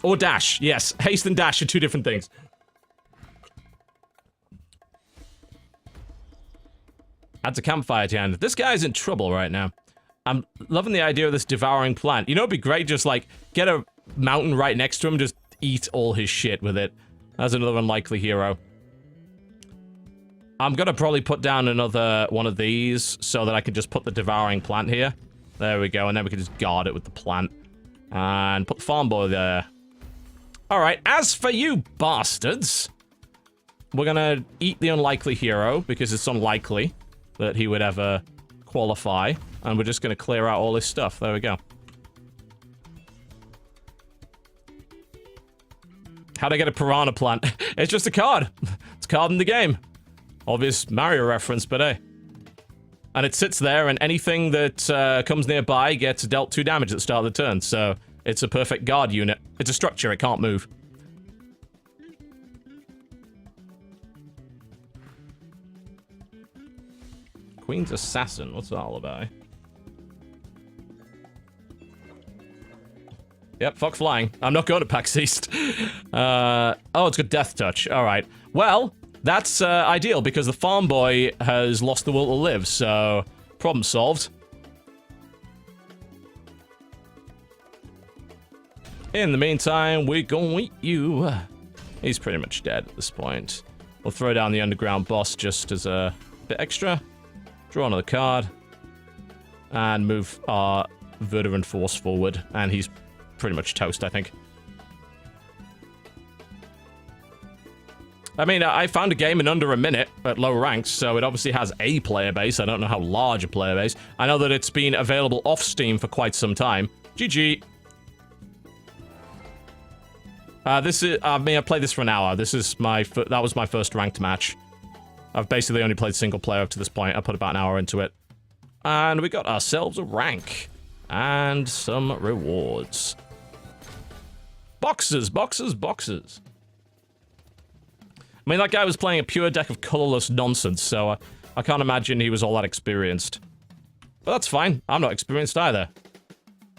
Or dash. Yes, haste and dash are 2 different things. Adds a campfire to your hand. This guy's in trouble right now. I'm loving the idea of this devouring plant. You know, it'd be great just, like, get a mountain right next to him, just eat all his shit with it. That's another unlikely hero. I'm gonna probably put down another one of these so that I can just put the devouring plant here. There we go, and then we can just guard it with the plant. And put the farm boy there. Alright, as for you bastards, we're gonna eat the unlikely hero, because it's unlikely that he would ever qualify. And we're just gonna clear out all his stuff. There we go. How'd I get a piranha plant? It's just a card. It's a card in the game. Obvious Mario reference, but hey. And it sits there, and anything that comes nearby gets dealt 2 damage at the start of the turn, so it's a perfect guard unit. It's a structure, it can't move. Queen's Assassin, what's that all about? Yep, fuck flying. I'm not going to PAX East. Oh, it's got Death Touch. Alright. Well, that's ideal, because the farm boy has lost the will to live, so problem solved. In the meantime, we're gonna eat you. He's pretty much dead at this point. We'll throw down the underground boss just as a bit extra. Draw another card. And move our Verduran Force forward, and he's pretty much toast, I think. I mean, I found a game in under a minute at low ranks, so it obviously has a player base. I don't know how large a player base. I know that it's been available off Steam for quite some time. GG. This is, I mean, I played this for an hour. This is that was my first ranked match. I've basically only played single player up to this point. I put about an hour into it. And we got ourselves a rank. And some rewards. Boxes, boxes, boxes. I mean, that guy was playing a pure deck of colorless nonsense, so I can't imagine he was all that experienced. But that's fine. I'm not experienced either.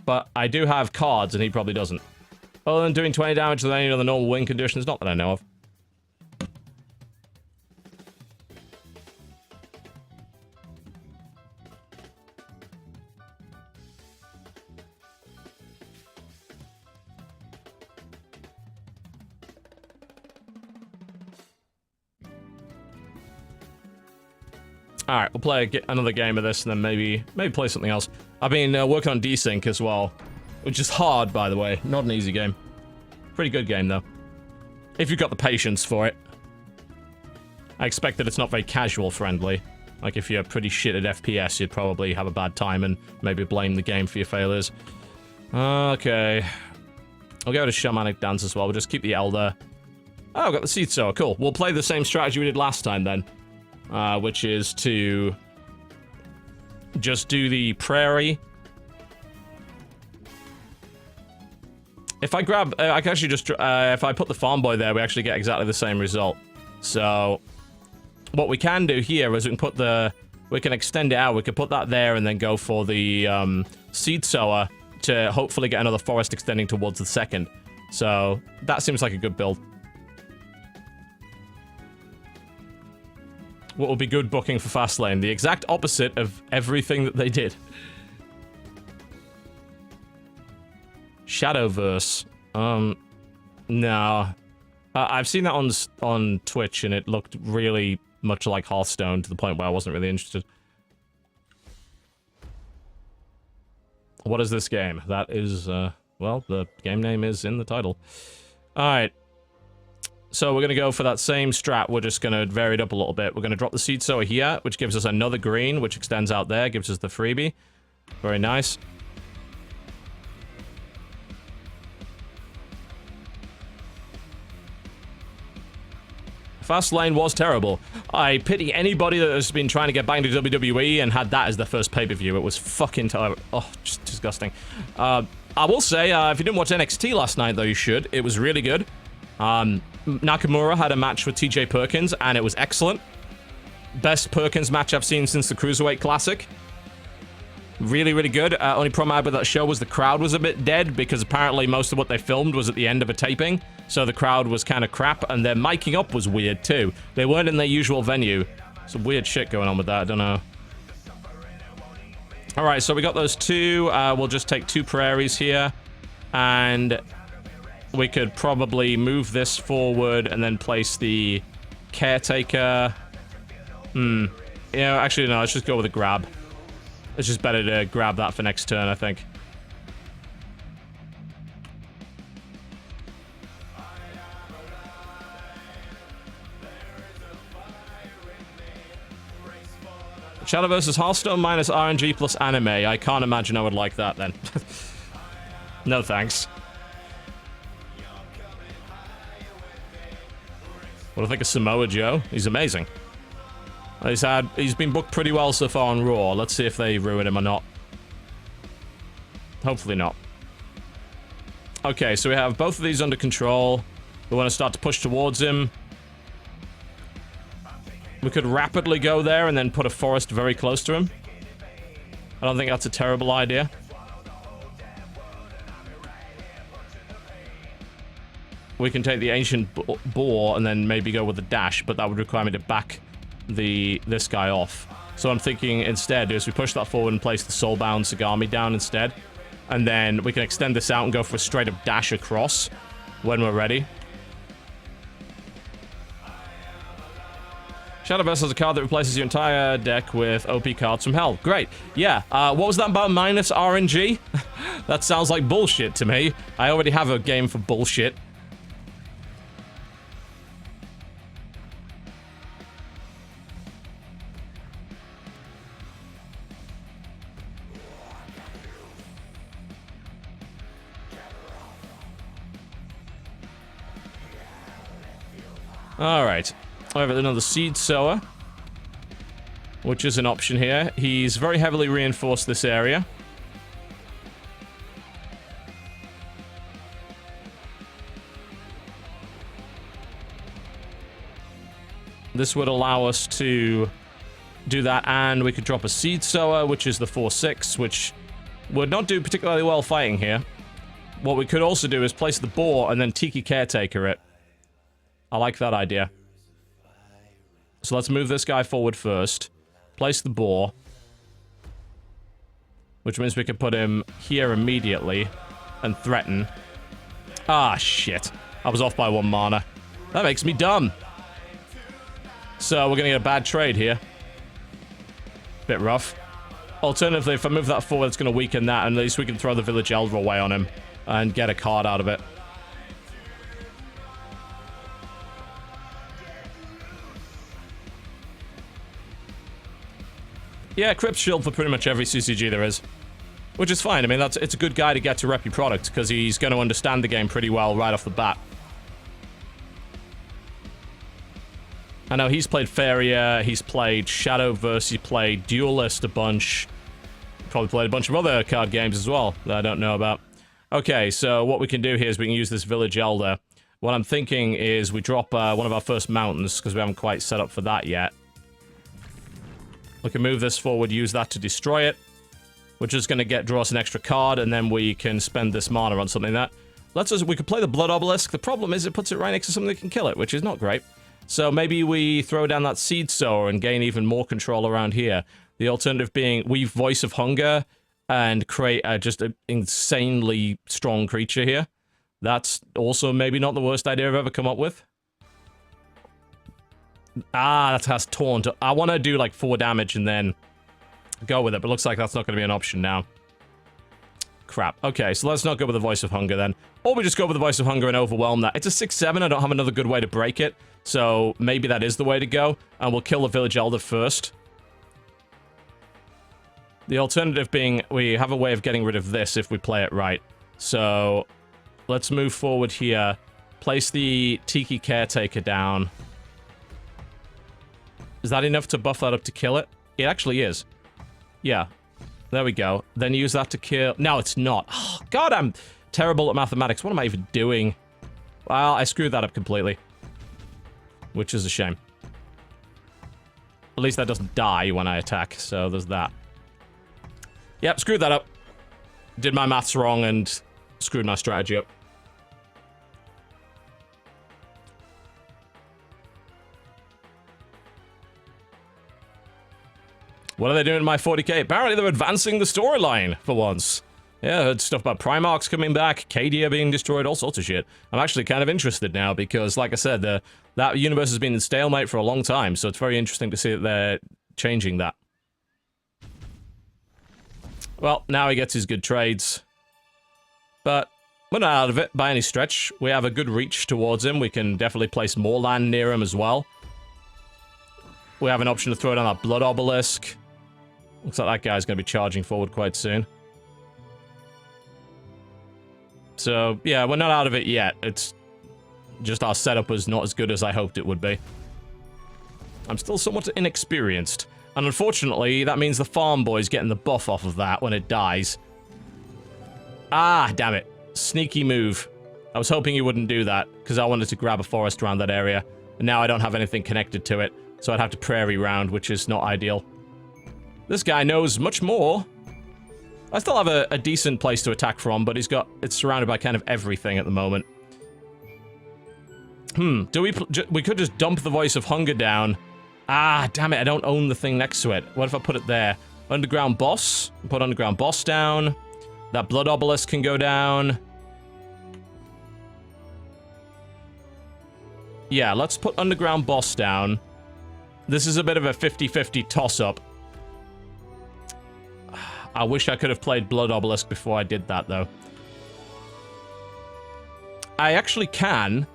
But I do have cards, and he probably doesn't. Other than doing 20 damage with any other normal win conditions, not that I know of. Alright, we'll play another game of this and then maybe play something else. I've been working on desync as well, which is hard, by the way. Not an easy game. Pretty good game, though. If you've got the patience for it. I expect that it's not very casual friendly. Like, if you're pretty shit at FPS, you'd probably have a bad time and maybe blame the game for your failures. Okay. I'll go to Shamanic Dance as well. We'll just keep the Elder. Oh, I've got the Seed Sower. Cool. We'll play the same strategy we did last time, then. Which is to just do the Prairie. If I grab, I can actually just, if I put the Farm Boy there, we actually get exactly the same result. So, what we can do here is we can extend it out, we can put that there and then go for the Seed Sower to hopefully get another forest extending towards the second. So, that seems like a good build. What will be good booking for Fastlane? The exact opposite of everything that they did. Shadowverse. No. I've seen that on Twitch, and it looked really much like Hearthstone to the point where I wasn't really interested. What is this game? That is, well, the game name is in the title. Alright. So we're going to go for that same strat. We're just going to vary it up a little bit. We're going to drop the Seed Sower here, which gives us another green, which extends out there, gives us the freebie. Very nice. Fastlane was terrible. I pity anybody that has been trying to get back into WWE and had that as their first pay-per-view. It was fucking terrible. Oh, just disgusting. I will say, if you didn't watch NXT last night, though, you should. It was really good. Nakamura had a match with TJ Perkins, and it was excellent. Best Perkins match I've seen since the Cruiserweight Classic. Really, really good. Only problem I had with that show was the crowd was a bit dead, because apparently most of what they filmed was at the end of a taping, so the crowd was kind of crap, and their miking up was weird, too. They weren't in their usual venue. Some weird shit going on with that, I don't know. Alright, so we got those two. We'll just take 2 prairies here, and we could probably move this forward and then place the Caretaker Yeah, actually, no, let's just go with a grab. It's just better to grab that for next turn, I think. Shadow versus Hearthstone minus RNG plus anime. I can't imagine I would like that then. No thanks. What do I think of Samoa Joe? He's amazing. He's been booked pretty well so far on Raw. Let's see if they ruin him or not. Hopefully not. Okay, so we have both of these under control. We want to start to push towards him. We could rapidly go there and then put a forest very close to him. I don't think that's a terrible idea. We can take the ancient boar and then maybe go with the dash, but that would require me to back this guy off. So I'm thinking instead is we push that forward and place the soulbound Sagami down instead. And then we can extend this out and go for a straight up dash across when we're ready. Shadowverse has a card that replaces your entire deck with OP cards from hell. Great. Yeah, what was that about minus RNG? That sounds like bullshit to me. I already have a game for bullshit. Alright. I have another Seed Sower, which is an option here. He's very heavily reinforced this area. This would allow us to do that, and we could drop a Seed Sower, which is the 4/6, which would not do particularly well fighting here. What we could also do is place the boar and then Tiki Caretaker it. I like that idea. So let's move this guy forward first. Place the boar. Which means we can put him here immediately. And threaten. Ah, shit. I was off by 1 mana. That makes me dumb. So we're gonna get a bad trade here. Bit rough. Alternatively, if I move that forward, it's gonna weaken that. And at least we can throw the Village Elder away on him. And get a card out of it. Yeah, Crypt Shield for pretty much every CCG there is. Which is fine. I mean, it's a good guy to get to rep your product, because he's going to understand the game pretty well right off the bat. I know he's played Faeria, he's played Shadowverse, he played Duelist a bunch. Probably played a bunch of other card games as well that I don't know about. Okay, so what we can do here is we can use this Village Elder. What I'm thinking is we drop one of our first mountains, because we haven't quite set up for that yet. We can move this forward, use that to destroy it. We're just going to draw us an extra card, and then we can spend this mana on something that we could play the Blood Obelisk. The problem is it puts it right next to something that can kill it, which is not great. So maybe we throw down that Seed Sower and gain even more control around here. The alternative being we Voice of Hunger and create just an insanely strong creature here. That's also maybe not the worst idea I've ever come up with. Ah, that has Taunt. I want to do like 4 damage and then go with it, but looks like that's not going to be an option now. Crap. Okay, so let's not go with the Voice of Hunger then. Or we just go with the Voice of Hunger and overwhelm that. It's a 6/7, I don't have another good way to break it, so maybe that is the way to go, and we'll kill the Village Elder first. The alternative being we have a way of getting rid of this if we play it right. So let's move forward here, place the Tiki Caretaker down. Is that enough to buff that up to kill it? It actually is. Yeah. There we go. Then use that to kill... No, it's not. Oh, God, I'm terrible at mathematics. What am I even doing? Well, I screwed that up completely. Which is a shame. At least that doesn't die when I attack, so there's that. Yep, screwed that up. Did my maths wrong and screwed my strategy up. What are they doing in my 40k? Apparently they're advancing the storyline for once. Yeah, I heard stuff about Primarchs coming back, Cadia being destroyed, all sorts of shit. I'm actually kind of interested now because, like I said, that universe has been in stalemate for a long time, so it's very interesting to see that they're changing that. Well, now he gets his good trades. But we're not out of it by any stretch. We have a good reach towards him. We can definitely place more land near him as well. We have an option to throw down that Blood Obelisk. Looks like that guy's going to be charging forward quite soon. So, yeah, we're not out of it yet. It's just our setup was not as good as I hoped it would be. I'm still somewhat inexperienced. And unfortunately, that means the farm boy's getting the buff off of that when it dies. Ah, damn it. Sneaky move. I was hoping he wouldn't do that, because I wanted to grab a forest around that area. And now I don't have anything connected to it, so I'd have to prairie round, which is not ideal. This guy knows much more. I still have a decent place to attack from, but it's surrounded by kind of everything at the moment. We could just dump the Voice of Hunger down. Ah, damn it, I don't own the thing next to it. What if I put it there? Underground Boss. Put Underground Boss down. That Blood Obelisk can go down. Yeah, let's put Underground Boss down. This is a bit of a 50-50 toss-up. I wish I could have played Blood Obelisk before I did that, though. I actually can.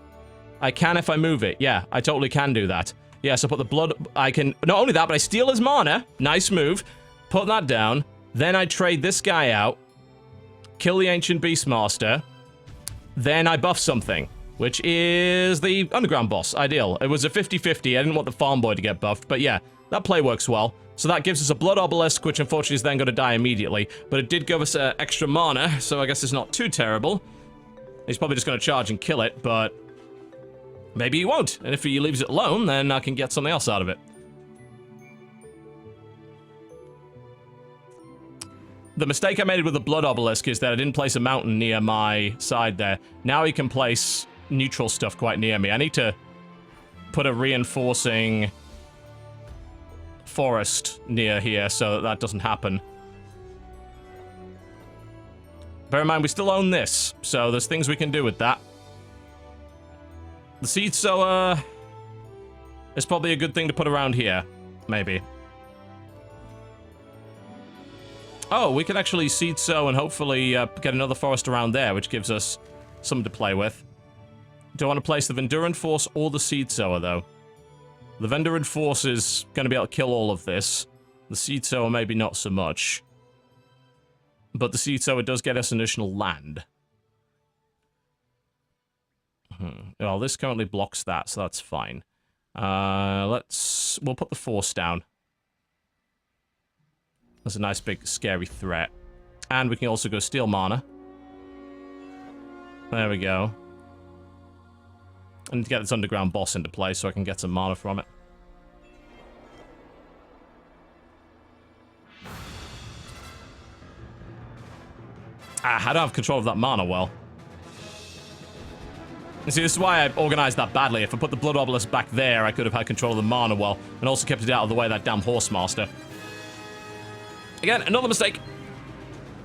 I can if I move it. Yeah, I totally can do that. Yeah, so put the blood... I can... Not only that, but I steal his mana. Nice move. Put that down. Then I trade this guy out. Kill the Ancient Beastmaster. Then I buff something, which is the Underground Boss. Ideal. It was a 50-50. I didn't want the Farm Boy to get buffed, but yeah, that play works well. So that gives us a Blood Obelisk, which unfortunately is then going to die immediately. But it did give us extra mana, so I guess it's not too terrible. He's probably just going to charge and kill it, but... maybe he won't. And if he leaves it alone, then I can get something else out of it. The mistake I made with the Blood Obelisk is that I didn't place a mountain near my side there. Now he can place neutral stuff quite near me. I need to put a reinforcing forest near here so that doesn't happen. Bear in mind, we still own this, so there's things we can do with that. The Seed Sower is probably a good thing to put around here, maybe. Oh, we can actually Seed Sow and hopefully get another forest around there, which gives us something to play with. Do I want to place the Venduran Force or the Seed Sower, though? The Venduran Force is going to be able to kill all of this. The Seed Sower maybe not so much. But the Seed Sower does get us additional land. Well, this currently blocks that, so that's fine. We'll put the Force down. That's a nice big scary threat. And we can also go steal mana. There we go. I need to get this Underground Boss into play so I can get some mana from it. Ah, I don't have control of that mana well. You see, this is why I organized that badly. If I put the Blood Obelisk back there, I could have had control of the mana well, and also kept it out of the way of that damn Horsemaster. Again, another mistake.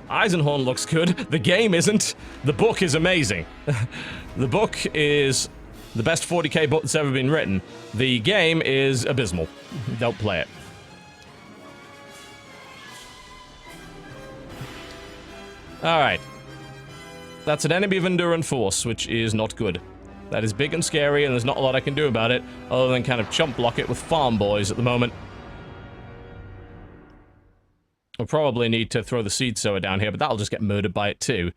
Eisenhorn looks good. The game isn't. The book is amazing. The book is the best 40k book that's ever been written. The game is abysmal. Don't play it. Alright. That's an enemy of Venduran Force, which is not good. That is big and scary, and there's not a lot I can do about it, other than kind of chump block it with farm boys at the moment. We'll probably need to throw the Seed Sower down here, but that'll just get murdered by it too.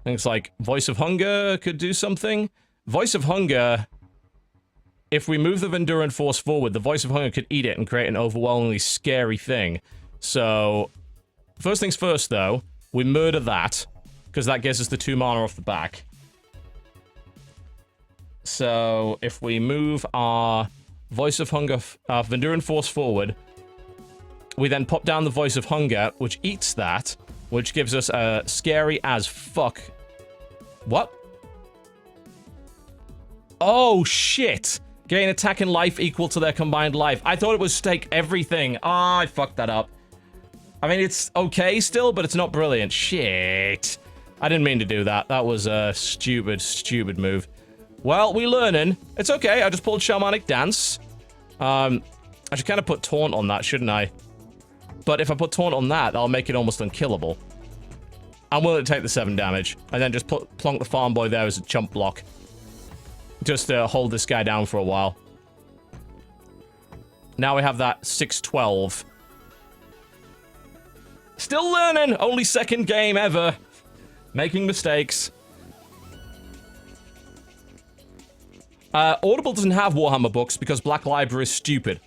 Things like Voice of Hunger could do something. Voice of Hunger, if we move the Venduran Force forward, the Voice of Hunger could eat it and create an overwhelmingly scary thing. So, first things first though, we murder that, because that gives us the 2 mana off the back. So, if we move our Voice of Hunger, our Venduran Force forward, we then pop down the Voice of Hunger, which eats that, which gives us a scary as fuck. What? Oh, shit! Gain attack and life equal to their combined life. I thought it was stake everything. Ah, I fucked that up. I mean, it's okay still, but it's not brilliant. Shit. I didn't mean to do that. That was a stupid, stupid move. Well, we're learning. It's okay. I just pulled Shamanic Dance. I should kind of put Taunt on that, shouldn't I? But if I put Taunt on that, I'll make it almost unkillable. I'm willing to take the 7 damage. And then just plonk the Farm Boy there as a chump block. Just to hold this guy down for a while. Now we have that 6-12. Still learning! Only second game ever. Making mistakes. Audible doesn't have Warhammer books because Black Library is stupid.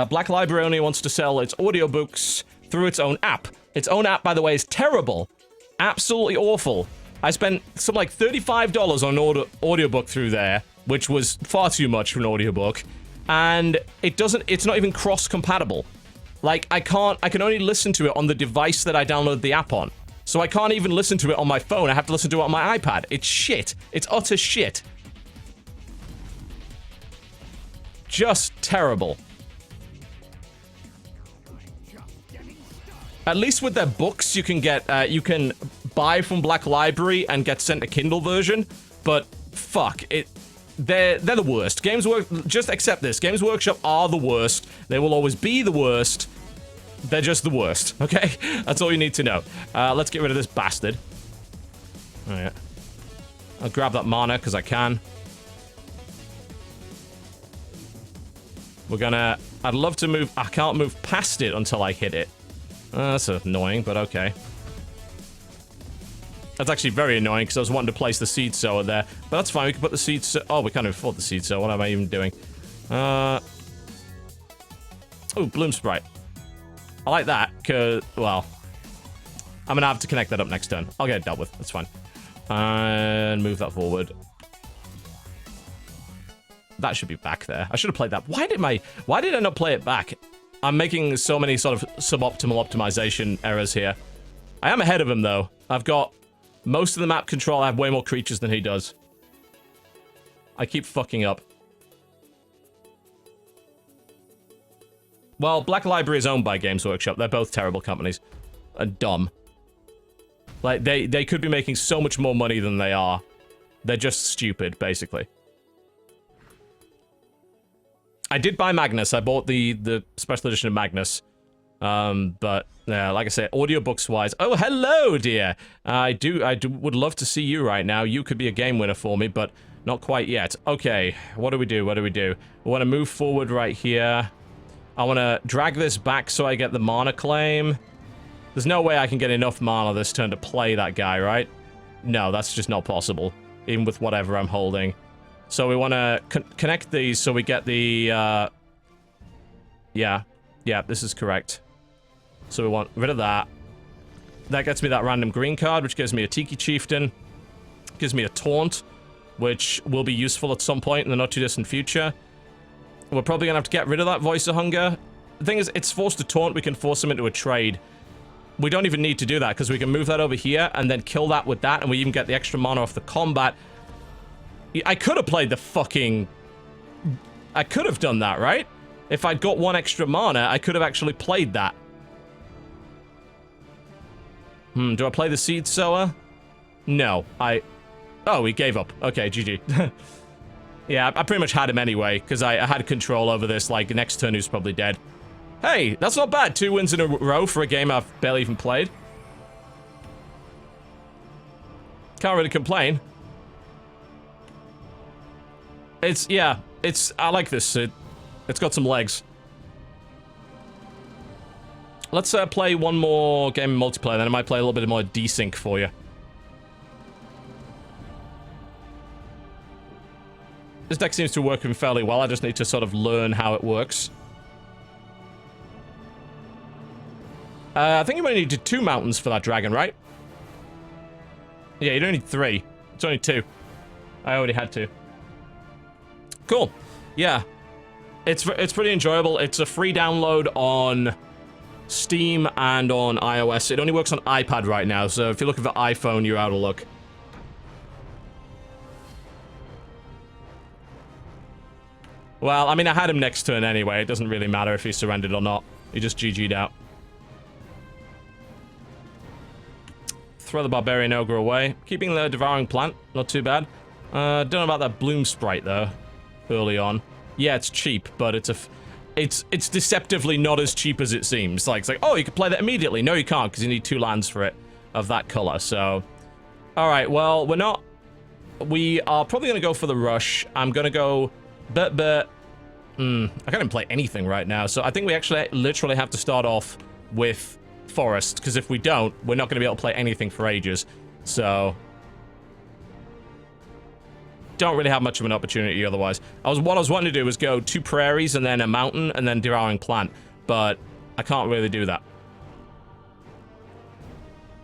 Black Library only wants to sell its audiobooks through its own app. Its own app, by the way, is terrible. Absolutely awful. I spent something like $35 on an audiobook through there, which was far too much for an audiobook. And it's not even cross-compatible. Like, I can only listen to it on the device that I download the app on. So I can't even listen to it on my phone. I have to listen to it on my iPad. It's shit. It's utter shit. Just terrible. At least with their books, you can get, you can buy from Black Library and get sent a Kindle version. But, fuck, they're the worst. Just accept this. Games Workshop are the worst. They will always be the worst. They're just the worst, okay? That's all you need to know. Let's get rid of this bastard. Oh, yeah. I'll grab that mana, because I can. We're gonna... I'd love to move... I can't move past it until I hit it. That's annoying, but okay. That's actually very annoying, because I was wanting to place the Seed Sower there. But that's fine, we can put the Seed Sower... Oh, we can't even afford the Seed Sower. What am I even doing? Oh, Bloom Sprite. I like that, because... Well... I'm gonna have to connect that up next turn. I'll get it dealt with. That's fine. And move that forward. That should be back there. I should have played that. Why did I not play it back? I'm making so many sort of suboptimal optimization errors here. I am ahead of him, though. I've got most of the map control. I have way more creatures than he does. I keep fucking up. Well, Black Library is owned by Games Workshop. They're both terrible companies. And dumb. Like, they could be making so much more money than they are. They're just stupid, basically. I did buy Magnus. I bought the special edition of Magnus. But, yeah, like I said, audiobooks-wise... Oh, hello, dear! I would love to see you right now. You could be a game winner for me, but not quite yet. Okay, what do we do? What do we do? We want to move forward right here. I want to drag this back so I get the mana claim. There's no way I can get enough mana this turn to play that guy, right? No, that's just not possible. Even with whatever I'm holding. So we want to connect these so we get the, Yeah, this is correct. So we want rid of that. That gets me that random green card, which gives me a Tiki Chieftain. Gives me a Taunt, which will be useful at some point in the not-too-distant future. We're probably going to have to get rid of that Voice of Hunger. The thing is, it's forced to Taunt. We can force him into a trade. We don't even need to do that, because we can move that over here and then kill that with that, and we even get the extra mana off the combat. I could have played the fucking... I could have done that, right? If I'd got one extra mana, I could have actually played that. Do I play the Seed Sower? No, Oh, he gave up. Okay, GG. Yeah, I pretty much had him anyway, because I had control over this, like, next turn who's probably dead. Hey, that's not bad. 2 wins in a row for a game I've barely even played. Can't really complain. I like this. It's got some legs. Let's play one more game of multiplayer, then I might play a little bit more desync for you. This deck seems to be working fairly well. I just need to sort of learn how it works. I think you only need 2 mountains for that dragon, right? Yeah, you don't need 3. It's only 2. I already had 2. Cool. Yeah. It's pretty enjoyable. It's a free download on Steam and on iOS. It only works on iPad right now, so if you're looking for iPhone, you're out of luck. Well, I mean, I had him next turn anyway. It doesn't really matter if he surrendered or not. He just GG'd out. Throw the Barbarian Ogre away. Keeping the Devouring Plant, not too bad. Don't know about that Bloom Sprite, though, early on. Yeah, it's cheap, but it's deceptively not as cheap as it seems. Like, it's like, oh, you can play that immediately. No, you can't, because you need 2 lands for it of that color, so... Alright, well, we are probably going to go for the rush. I'm going to go... I can't even play anything right now, so I think we actually literally have to start off with Forest, because if we don't, we're not going to be able to play anything for ages, so... Don't really have much of an opportunity otherwise. What I was wanting to do was go 2 prairies and then a mountain and then Devouring Plant, but I can't really do that.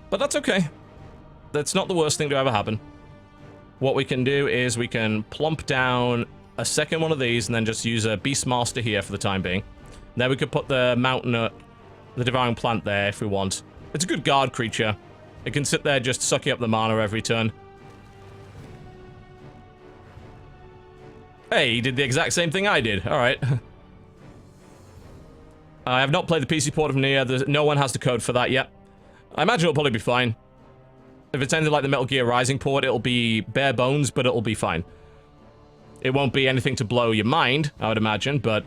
But that's okay. That's not the worst thing to ever happen. What we can do is we can plump down a second one of these and then just use a Beastmaster here for the time being. Then we could put the mountain, the Devouring Plant there if we want. It's a good guard creature. It can sit there just sucking up the mana every turn. Hey, he did the exact same thing I did. Alright. I have not played the PC port of Nier. No one has the code for that yet. I imagine it'll probably be fine. If it's anything like the Metal Gear Rising port, it'll be bare bones, but it'll be fine. It won't be anything to blow your mind, I would imagine, but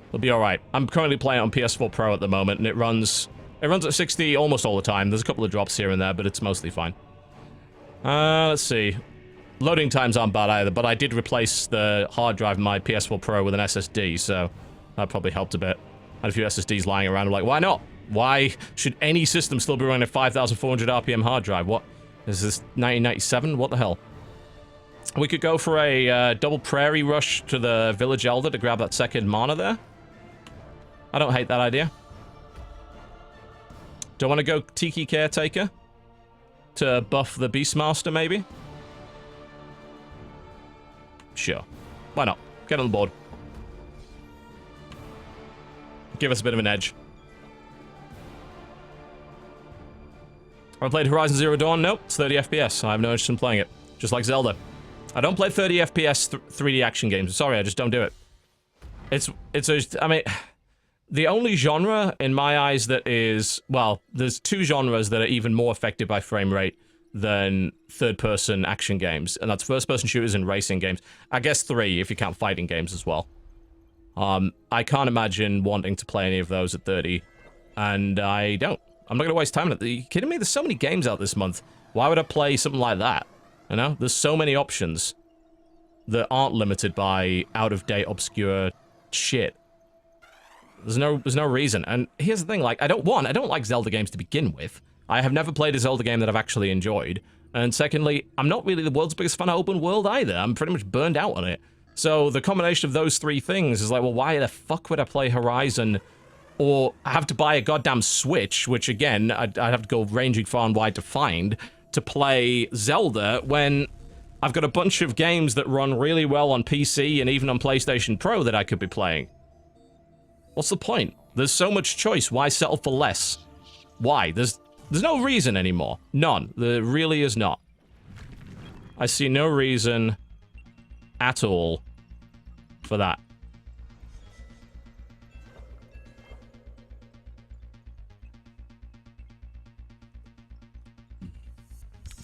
it'll be alright. I'm currently playing it on PS4 Pro at the moment, and it runs at 60 almost all the time. There's a couple of drops here and there, but it's mostly fine. Let's see. Loading times aren't bad either, but I did replace the hard drive in my PS4 Pro with an SSD, so that probably helped a bit. I had a few SSDs lying around. I'm like, why not? Why should any system still be running a 5,400 RPM hard drive? What? Is this 1997? What the hell? We could go for a double Prairie Rush to the Village Elder to grab that second mana there. I don't hate that idea. Do I want to go Tiki Caretaker to buff the Beastmaster, maybe? Sure. Why not? Get on the board. Give us a bit of an edge. Have I played Horizon Zero Dawn? Nope. It's 30 FPS. I have no interest in playing it. Just like Zelda. I don't play 30 FPS 3D action games. Sorry, I just don't do it. I mean, the only genre in my eyes that is, well, there's 2 genres that are even more affected by frame rate than third-person action games, and that's first-person shooters and racing games. I guess 3, if you count fighting games as well. I can't imagine wanting to play any of those at 30, and I don't. I'm not going to waste time on it. Are you kidding me? There's so many games out this month. Why would I play something like that? You know? There's so many options that aren't limited by out-of-date, obscure shit. There's no reason. And here's the thing, like, I don't like Zelda games to begin with. I have never played a Zelda game that I've actually enjoyed. And secondly, I'm not really the world's biggest fan of open world either. I'm pretty much burned out on it. So the combination of those 3 things is like, well, why the fuck would I play Horizon or have to buy a goddamn Switch, which again, I'd have to go ranging far and wide to find, to play Zelda when I've got a bunch of games that run really well on PC and even on PlayStation Pro that I could be playing. What's the point? There's so much choice. Why settle for less? Why? There's no reason anymore. None. There really is not. I see no reason at all for that.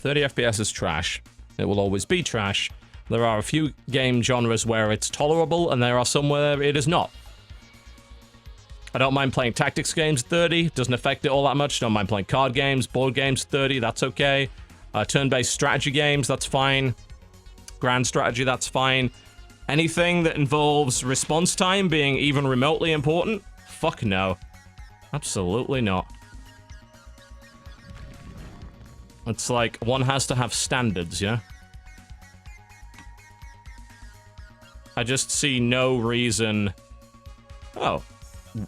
.30 FPS is trash. It will always be trash. There are a few game genres where it's tolerable, and there are some where it is not. I don't mind playing tactics games 30, doesn't affect it all that much. Don't mind playing card games, board games 30, that's okay. Turn-based strategy games, that's fine. Grand strategy, that's fine. Anything that involves response time being even remotely important? Fuck no. Absolutely not. It's like, one has to have standards, yeah? I just see no reason... Oh.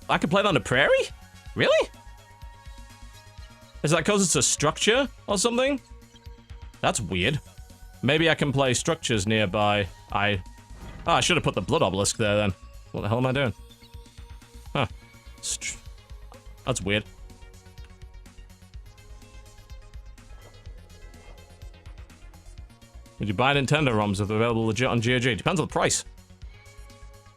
I can play that on a prairie? Really? Is that because it's a structure or something? That's weird. Maybe I can play structures nearby. I should have put the blood obelisk there then. What the hell am I doing? Huh. That's weird. Would you buy Nintendo ROMs if they're available legit on GOG? Depends on the price.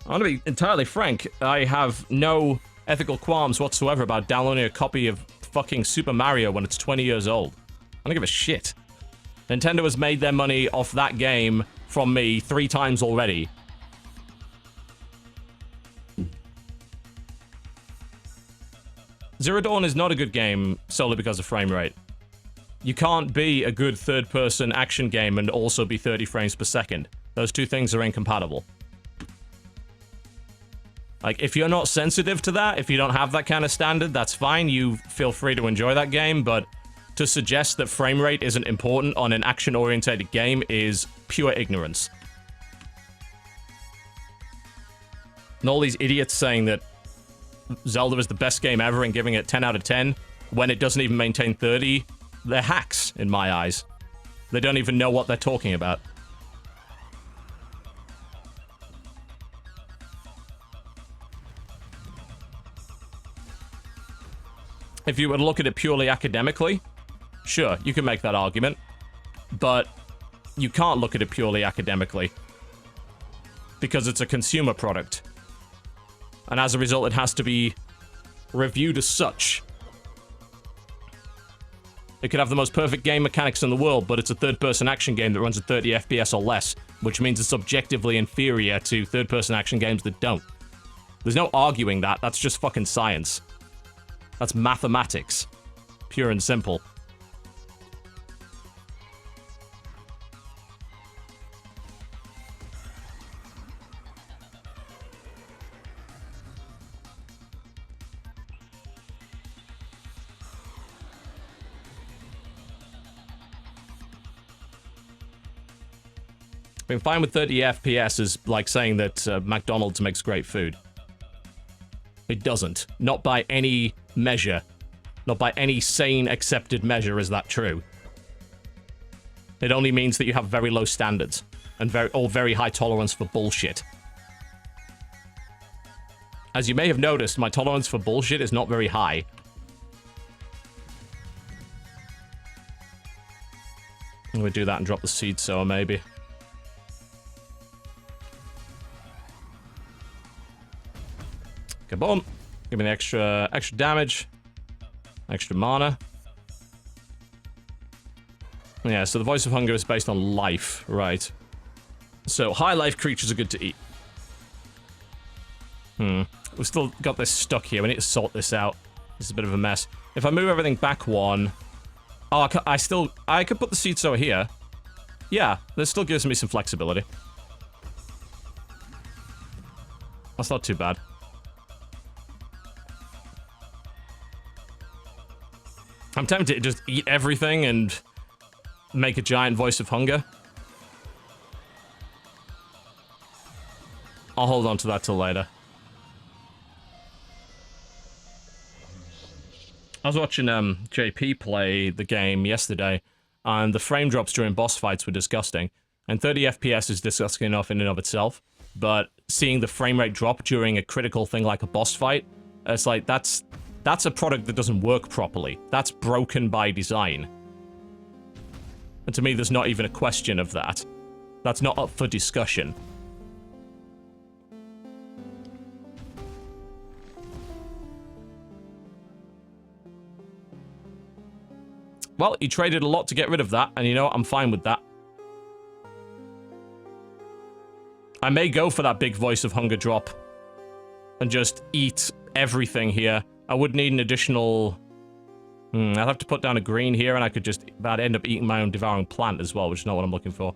I want to be entirely frank, I have no ethical qualms whatsoever about downloading a copy of fucking Super Mario when it's 20 years old. I don't give a shit. Nintendo has made their money off that game from me 3 times already. Zero Dawn is not a good game solely because of frame rate. You can't be a good third-person action game and also be 30 frames per second. Those two things are incompatible. Like, if you're not sensitive to that, if you don't have that kind of standard, that's fine. You feel free to enjoy that game, but to suggest that frame rate isn't important on an action-oriented game is pure ignorance. And all these idiots saying that Zelda is the best game ever and giving it 10 out of 10 when it doesn't even maintain 30, they're hacks in my eyes. They don't even know what they're talking about. If you were to look at it purely academically, sure, you can make that argument. But you can't look at it purely academically. Because it's a consumer product. And as a result, it has to be reviewed as such. It could have the most perfect game mechanics in the world, but it's a third-person action game that runs at 30 FPS or less, which means it's objectively inferior to third-person action games that don't. There's no arguing that. That's just fucking science. That's mathematics. Pure and simple. Being fine with 30 FPS is like saying that McDonald's makes great food. It doesn't. Not by any measure. Not by any sane, accepted measure is that true. It only means that you have very low standards. And very high tolerance for bullshit. As you may have noticed, my tolerance for bullshit is not very high. I'm gonna do that and drop the seed sower, maybe. Kaboom. Give me the extra damage. Extra mana. Yeah, so the Voice of Hunger is based on life, right. So, high life creatures are good to eat. We've still got this stuck here. We need to sort this out. This is a bit of a mess. If I move everything back one... Oh, I could put the seed sower here. Yeah, this still gives me some flexibility. That's not too bad. I'm tempted to just eat everything and make a giant Voice of Hunger. I'll hold on to that till later. I was watching JP play the game yesterday, and the frame drops during boss fights were disgusting. And 30 FPS is disgusting enough in and of itself, but seeing the frame rate drop during a critical thing like a boss fight, it's like, that's a product that doesn't work properly. That's broken by design. And to me, there's not even a question of that. That's not up for discussion. Well, he traded a lot to get rid of that, and you know what? I'm fine with that. I may go for that big Voice of Hunger drop and just eat everything here. I would need an additional... I'd have to put down a green here, and I could just... I'd end up eating my own devouring plant as well, which is not what I'm looking for.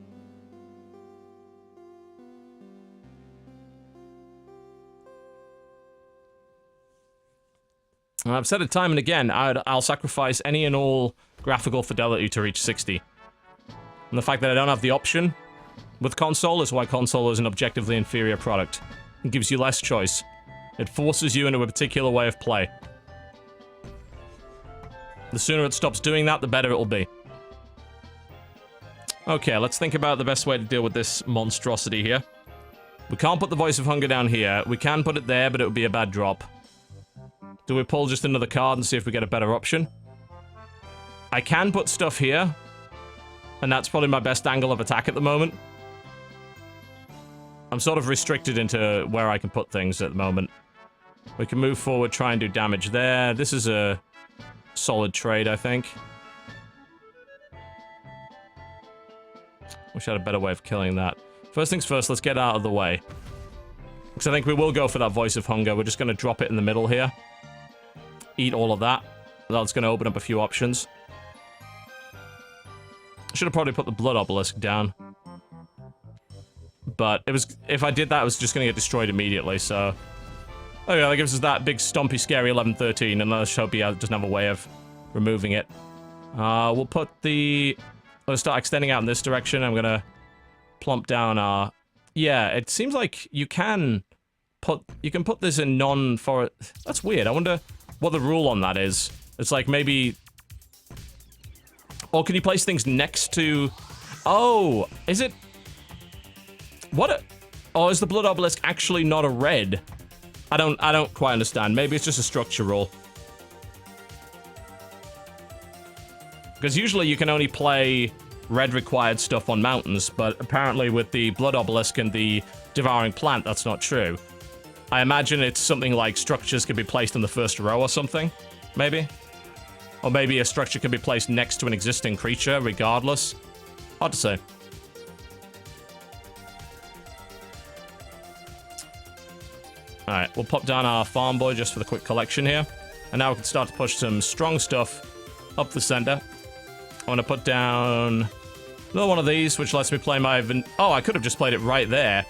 And I've said it time and again, I'll sacrifice any and all graphical fidelity to reach 60. And the fact that I don't have the option with console is why console is an objectively inferior product. It gives you less choice. It forces you into a particular way of play. The sooner it stops doing that, the better it will be. Okay, let's think about the best way to deal with this monstrosity here. We can't put the Voice of Hunger down here. We can put it there, but it would be a bad drop. Do we pull just another card and see if we get a better option? I can put stuff here. And that's probably my best angle of attack at the moment. I'm sort of restricted into where I can put things at the moment. We can move forward, try and do damage there. This is a solid trade, I think. Wish I had a better way of killing that. First things first, let's get out of the way. Because I think we will go for that Voice of Hunger. We're just going to drop it in the middle here. Eat all of that. That's going to open up a few options. Should have probably put the Blood Obelisk down. But it was, if I did that, it was just going to get destroyed immediately, so... Okay, that gives us that big, stompy, scary 11-13, and let's hope he doesn't have a way of removing it. We'll put the... Let's start extending out in this direction. I'm going to plump down our... Yeah, it seems like you can put this in non-forest... That's weird. I wonder what the rule on that is. It's like maybe... Or can you place things next to... Oh, is it... What? Oh, is the Blood Obelisk actually not a red? I don't quite understand. Maybe it's just a structure rule. Because usually you can only play red required stuff on mountains, but apparently with the Blood Obelisk and the Devouring Plant, that's not true. I imagine it's something like structures can be placed in the first row or something, maybe? Or maybe a structure can be placed next to an existing creature, regardless. Hard to say. Alright, we'll pop down our farm boy just for the quick collection here. And now we can start to push some strong stuff up the center. I want to put down another one of these, which lets me play my... Oh, I could have just played it right there.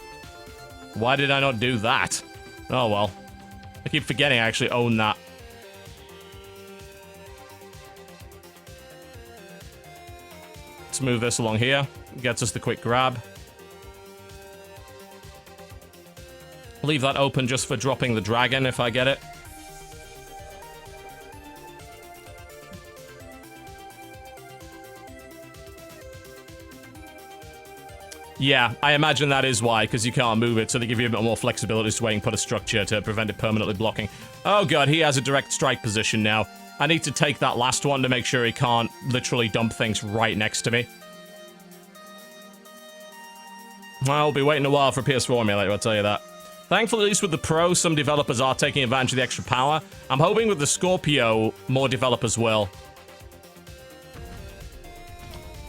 Why did I not do that? Oh, well. I keep forgetting I actually own that. Let's move this along here. Gets us the quick grab. Leave that open just for dropping the dragon if I get it. Yeah, I imagine that is why, because you can't move it, so they give you a bit more flexibility to where you can put a structure to prevent it permanently blocking. Oh god, he has a direct strike position now. I need to take that last one to make sure he can't literally dump things right next to me. I'll be waiting a while for PS4 emulator, I'll tell you that. Thankfully, at least with the Pro, some developers are taking advantage of the extra power. I'm hoping with the Scorpio, more developers will.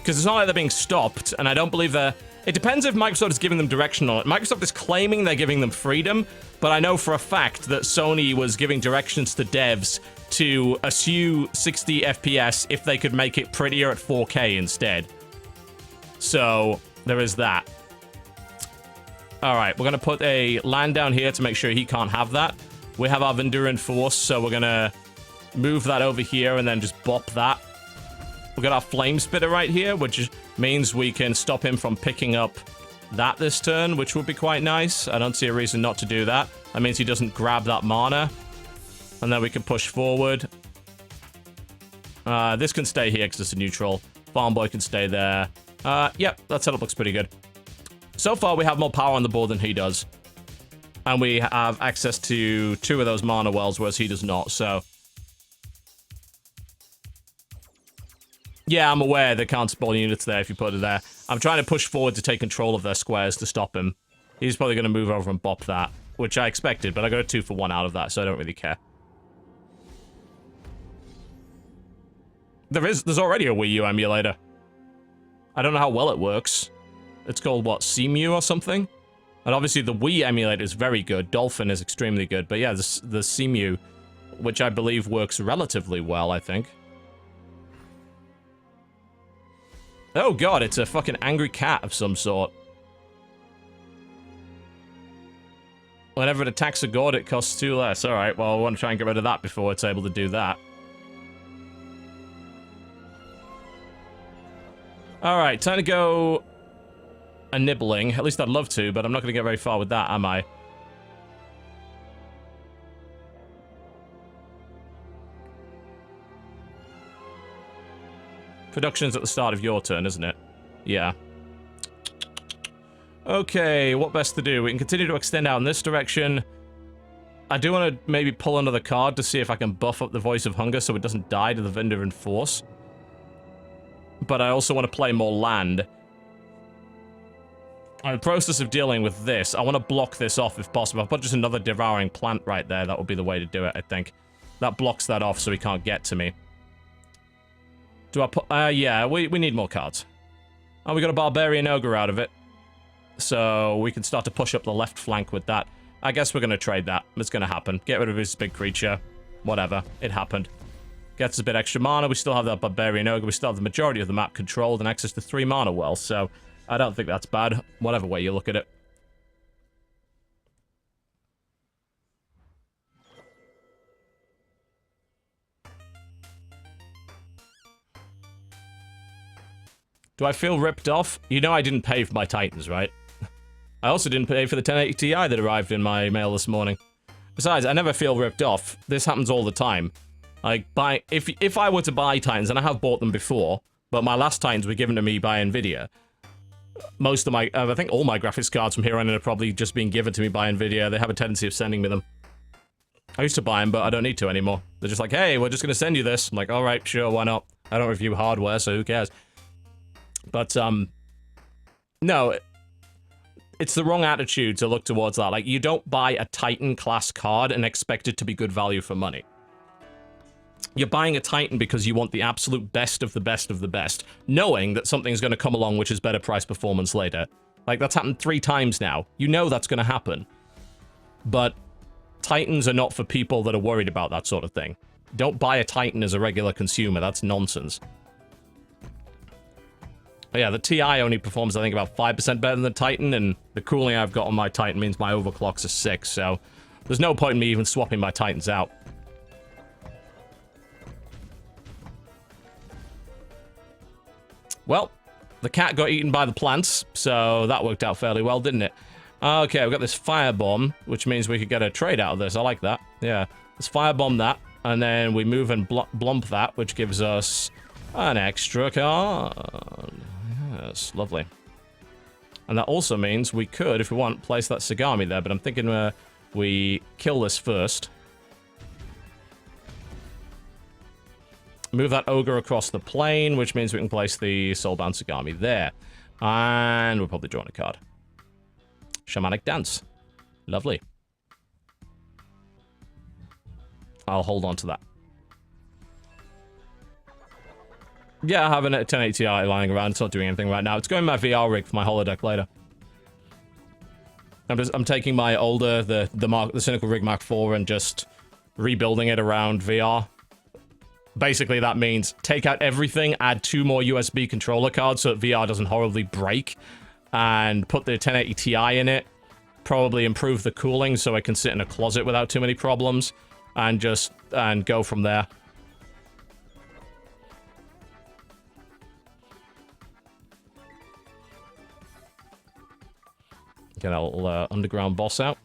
Because it's not like they're being stopped, and I don't believe they're... It depends if Microsoft is giving them direction on it. Microsoft is claiming they're giving them freedom, but I know for a fact that Sony was giving directions to devs to eschew 60 FPS if they could make it prettier at 4K instead. So, there is that. Alright, we're going to put a land down here to make sure he can't have that. We have our Venduran Force, so we're going to move that over here and then just bop that. We've got our Flame Spitter right here, which means we can stop him from picking up that this turn, which would be quite nice. I don't see a reason not to do that. That means he doesn't grab that mana. And then we can push forward. This can stay here because it's a neutral. Farm Boy can stay there. Yep, that setup looks pretty good. So far, we have more power on the board than he does. And we have access to 2 of those mana wells, whereas he does not, so... Yeah, I'm aware there can't spawn units there if you put it there. I'm trying to push forward to take control of their squares to stop him. He's probably going to move over and bop that, which I expected, but I got a 2 for 1 out of that, so I don't really care. There's already a Wii U emulator. I don't know how well it works. It's called, what, Cemu or something? And obviously the Wii emulator is very good. Dolphin is extremely good. But yeah, the Cemu, which I believe works relatively well, I think. Oh god, it's a fucking angry cat of some sort. Whenever it attacks a god, it costs 2 less. Alright, well, I want to try and get rid of that before it's able to do that. Alright, time to go... a nibbling. At least I'd love to, but I'm not going to get very far with that, am I? Production's at the start of your turn, isn't it? Yeah. Okay, what best to do? We can continue to extend out in this direction. I do want to maybe pull another card to see if I can buff up the Voice of Hunger so it doesn't die to the Venduran Force. But I also want to play more land. In the process of dealing with this, I want to block this off if possible. I'll put just another Devouring Plant right there. That would be the way to do it, I think. That blocks that off so he can't get to me. Do I put... yeah, we need more cards. And we got a Barbarian Ogre out of it. So we can start to push up the left flank with that. I guess we're going to trade that. It's going to happen. Get rid of his big creature. Whatever. It happened. Gets us a bit extra mana. We still have that Barbarian Ogre. We still have the majority of the map controlled and access to 3 mana wells. So I don't think that's bad. Whatever way you look at it. Do I feel ripped off? You know I didn't pay for my Titans, right? I also didn't pay for the 1080 Ti that arrived in my mail this morning. Besides, I never feel ripped off. This happens all the time. Like, if I were to buy Titans, and I have bought them before, but my last Titans were given to me by Nvidia. Most of my, I think all my graphics cards from here on in are probably just being given to me by Nvidia. They have a tendency of sending me them. I used to buy them, but I don't need to anymore. They're just like, hey, we're just going to send you this. I'm like, alright, sure, why not? I don't review hardware, so who cares? But, no, it's the wrong attitude to look towards that. Like, you don't buy a Titan class card and expect it to be good value for money. You're buying a Titan because you want the absolute best of the best of the best, knowing that something's going to come along which is better price performance later. Like, that's happened 3 times now. You know that's going to happen. But Titans are not for people that are worried about that sort of thing. Don't buy a Titan as a regular consumer. That's nonsense. But yeah, the TI only performs, I think, about 5% better than the Titan, and the cooling I've got on my Titan means my overclocks are 6, so there's no point in me even swapping my Titans out. Well, the cat got eaten by the plants, so that worked out fairly well, didn't it? Okay, we've got this firebomb, which means we could get a trade out of this. I like that. Yeah, let's firebomb that, and then we move and blump that, which gives us an extra card. Yes, lovely. And that also means we could, if we want, place that Sagami there, but I'm thinking we kill this first. Move that Ogre across the plane, which means we can place the Soulbound Sagami there. And we're probably drawing a card. Shamanic Dance. Lovely. I'll hold on to that. Yeah, I have a 1080 Ti lying around. It's not doing anything right now. It's going in my VR rig for my holodeck later. I'm taking my older, the Cynical Rig Mark IV and just rebuilding it around VR. Basically, that means take out everything, add 2 more USB controller cards so that VR doesn't horribly break, and put the 1080 Ti in it. Probably improve the cooling so I can sit in a closet without too many problems, and go from there. Get our little underground boss out.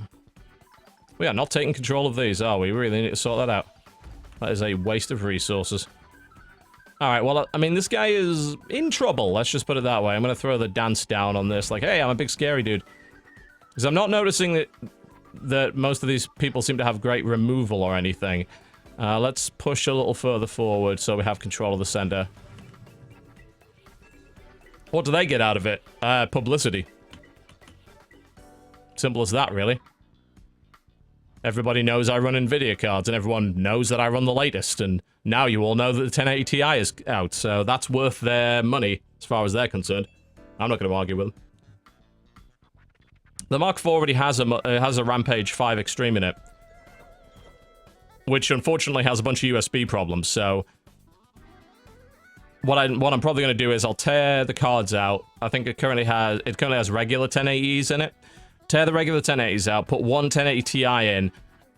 We are not taking control of these, are we? We really need to sort that out. That is a waste of resources. Alright, well, I mean, this guy is in trouble. Let's just put it that way. I'm going to throw the dance down on this. Like, hey, I'm a big scary dude. Because I'm not noticing that most of these people seem to have great removal or anything. Let's push a little further forward so we have control of the center. What do they get out of it? Publicity. Simple as that, really. Everybody knows I run Nvidia cards, and everyone knows that I run the latest, and now you all know that the 1080 Ti is out, so that's worth their money, as far as they're concerned. I'm not going to argue with them. The Mark IV already has a Rampage 5 Extreme in it, which unfortunately has a bunch of USB problems, so what I'm probably going to do is I'll tear the cards out. I think it currently has regular 1080s in it. Tear the regular 1080s out, put one 1080 Ti in,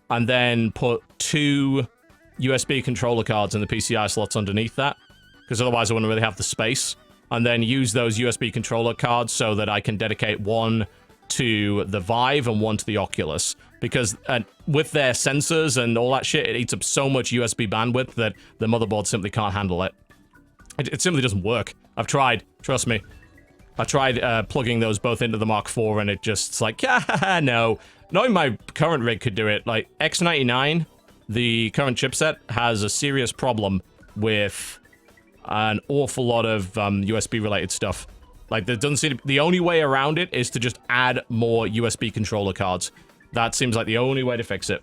and then put 2 USB controller cards in the PCI slots underneath that, because otherwise I wouldn't really have the space. And then use those USB controller cards so that I can dedicate one to the Vive and one to the Oculus. Because with their sensors and all that shit, it eats up so much USB bandwidth that the motherboard simply can't handle it. It simply doesn't work. I've tried, trust me. I tried plugging those both into the Mark IV, and it's like, yeah, no. Not even my current rig could do it. Like, X99, the current chipset, has a serious problem with an awful lot of USB-related stuff. Like, there doesn't seem to, the only way around it is to just add more USB controller cards. That seems like the only way to fix it.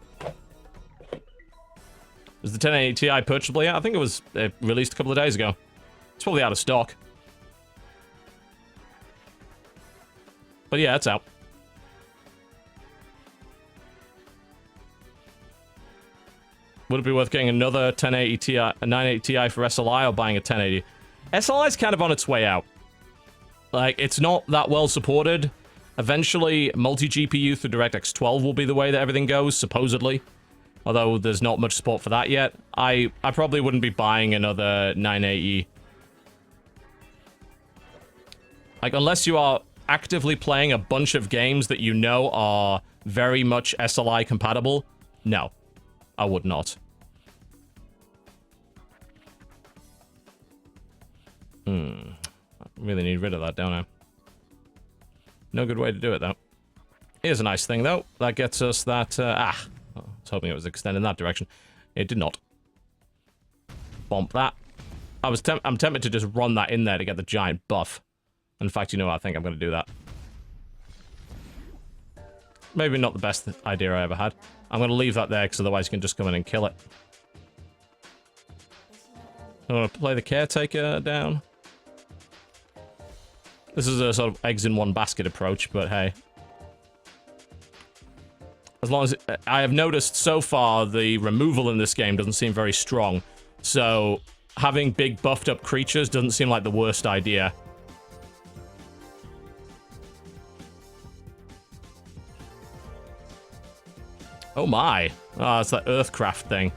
Is the 1080 Ti purchasable yet? I think it was released a couple of days ago. It's probably out of stock. But yeah, it's out. Would it be worth getting another 1080 Ti, a 980 Ti for SLI, or buying a 1080? SLI is kind of on its way out. Like, it's not that well supported. Eventually, multi-GPU through DirectX 12 will be the way that everything goes, supposedly. Although there's not much support for that yet. I probably wouldn't be buying another 980. Like, unless you are actively playing a bunch of games that you know are very much SLI compatible, no, I would not. I really need rid of that, don't I? No good way to do it, though. Here's a nice thing, though. That gets us that, I was hoping it was extended in that direction. It did not. Bump that. I'm tempted to just run that in there to get the giant buff. In fact, you know what? I think I'm going to do that. Maybe not the best idea I ever had. I'm going to leave that there, because otherwise you can just come in and kill it. I'm going to play the Caretaker down. This is a sort of eggs in one basket approach, but hey. As long as... I have noticed so far the removal in this game doesn't seem very strong. So, having big buffed up creatures doesn't seem like the worst idea. Oh my. Oh, it's that Earthcraft thing.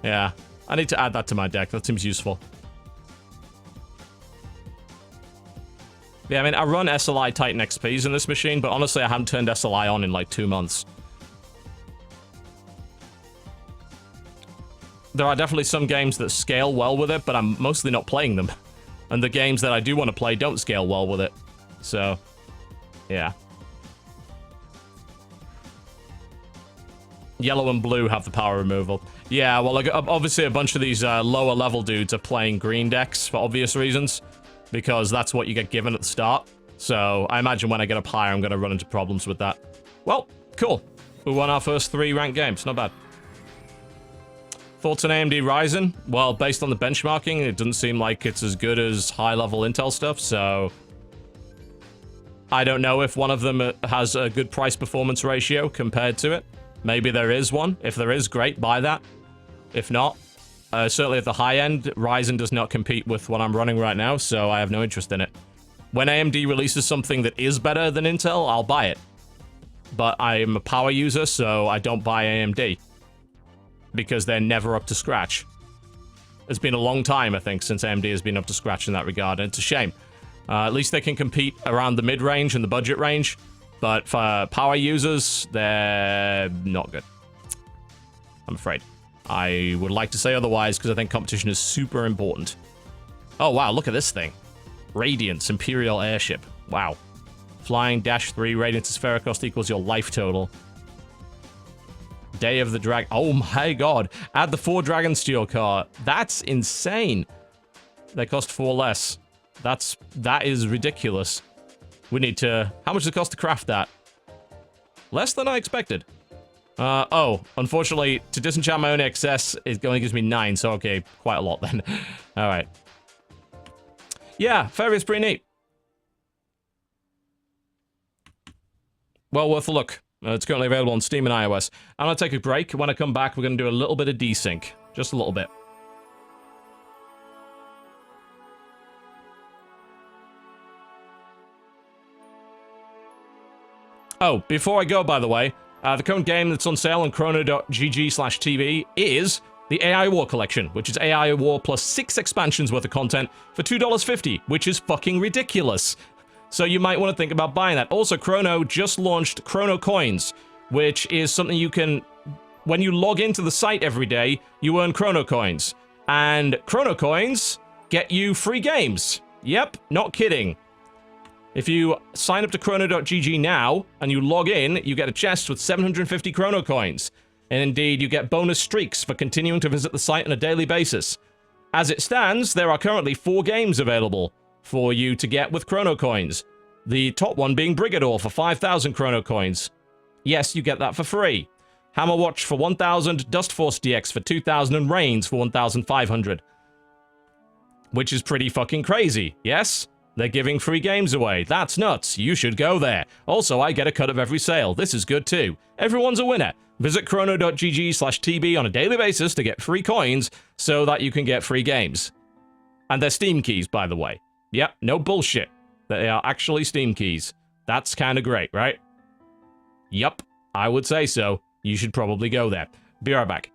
Yeah. I need to add that to my deck. That seems useful. Yeah, I mean, I run SLI Titan XPs in this machine, but honestly, I haven't turned SLI on in like 2 months. There are definitely some games that scale well with it, but I'm mostly not playing them. And the games that I do want to play don't scale well with it. So, yeah. Yellow and blue have the power removal. Yeah, well, like, obviously a bunch of these lower level dudes are playing green decks for obvious reasons. Because that's what you get given at the start. So, I imagine when I get up higher, I'm going to run into problems with that. Well, cool. We won our first 3 ranked games. Not bad. Thoughts on AMD Ryzen? Well, based on the benchmarking, it doesn't seem like it's as good as high-level Intel stuff, so... I don't know if one of them has a good price-performance ratio compared to it. Maybe there is one. If there is, great, buy that. If not... certainly at the high end, Ryzen does not compete with what I'm running right now, so I have no interest in it. When AMD releases something that is better than Intel, I'll buy it. But I'm a power user, so I don't buy AMD. Because they're never up to scratch. It's been a long time, I think, since AMD has been up to scratch in that regard, and it's a shame. At least they can compete around the mid-range and the budget range, but for power users, they're not good. I'm afraid. I would like to say otherwise, because I think competition is super important. Oh, wow, look at this thing. Radiance, Imperial Airship. Wow. Flying, -3, Radiance is sphere cost equals your life total. Day of the Dragon. Oh my god. Add the 4 Dragonsteel card. That's insane. They cost 4 less. That is ridiculous. We need to... How much does it cost to craft that? Less than I expected. Oh, unfortunately, to disenchant my own excess, it only gives me 9, so okay, quite a lot then. Alright. Yeah, Faeria's pretty neat. Well worth a look. It's currently available on Steam and iOS. I'm gonna take a break. When I come back, we're gonna do a little bit of desync. Just a little bit. Oh, before I go, by the way, the current game that's on sale on chrono.gg/TV is the AI War Collection, which is AI War plus 6 expansions worth of content for $2.50, which is fucking ridiculous. So you might want to think about buying that. Also, Chrono just launched Chrono Coins, which is something you can... When you log into the site every day, you earn Chrono Coins. And Chrono Coins get you free games. Yep, not kidding. If you sign up to chrono.gg now, and you log in, you get a chest with 750 Chrono Coins. And indeed, you get bonus streaks for continuing to visit the site on a daily basis. As it stands, there are currently 4 games available for you to get with Chrono Coins. The top one being Brigador for 5,000 Chrono Coins. Yes, you get that for free. Hammer Watch for 1,000, Dust Force DX for 2,000, and Reigns for 1,500. Which is pretty fucking crazy, yes? They're giving free games away. That's nuts. You should go there. Also, I get a cut of every sale. This is good too. Everyone's a winner. Visit chrono.gg/TB on a daily basis to get free coins so that you can get free games. And they're Steam keys, by the way. Yep, no bullshit. They are actually Steam keys. That's kind of great, right? Yup, I would say so. You should probably go there. Be right back.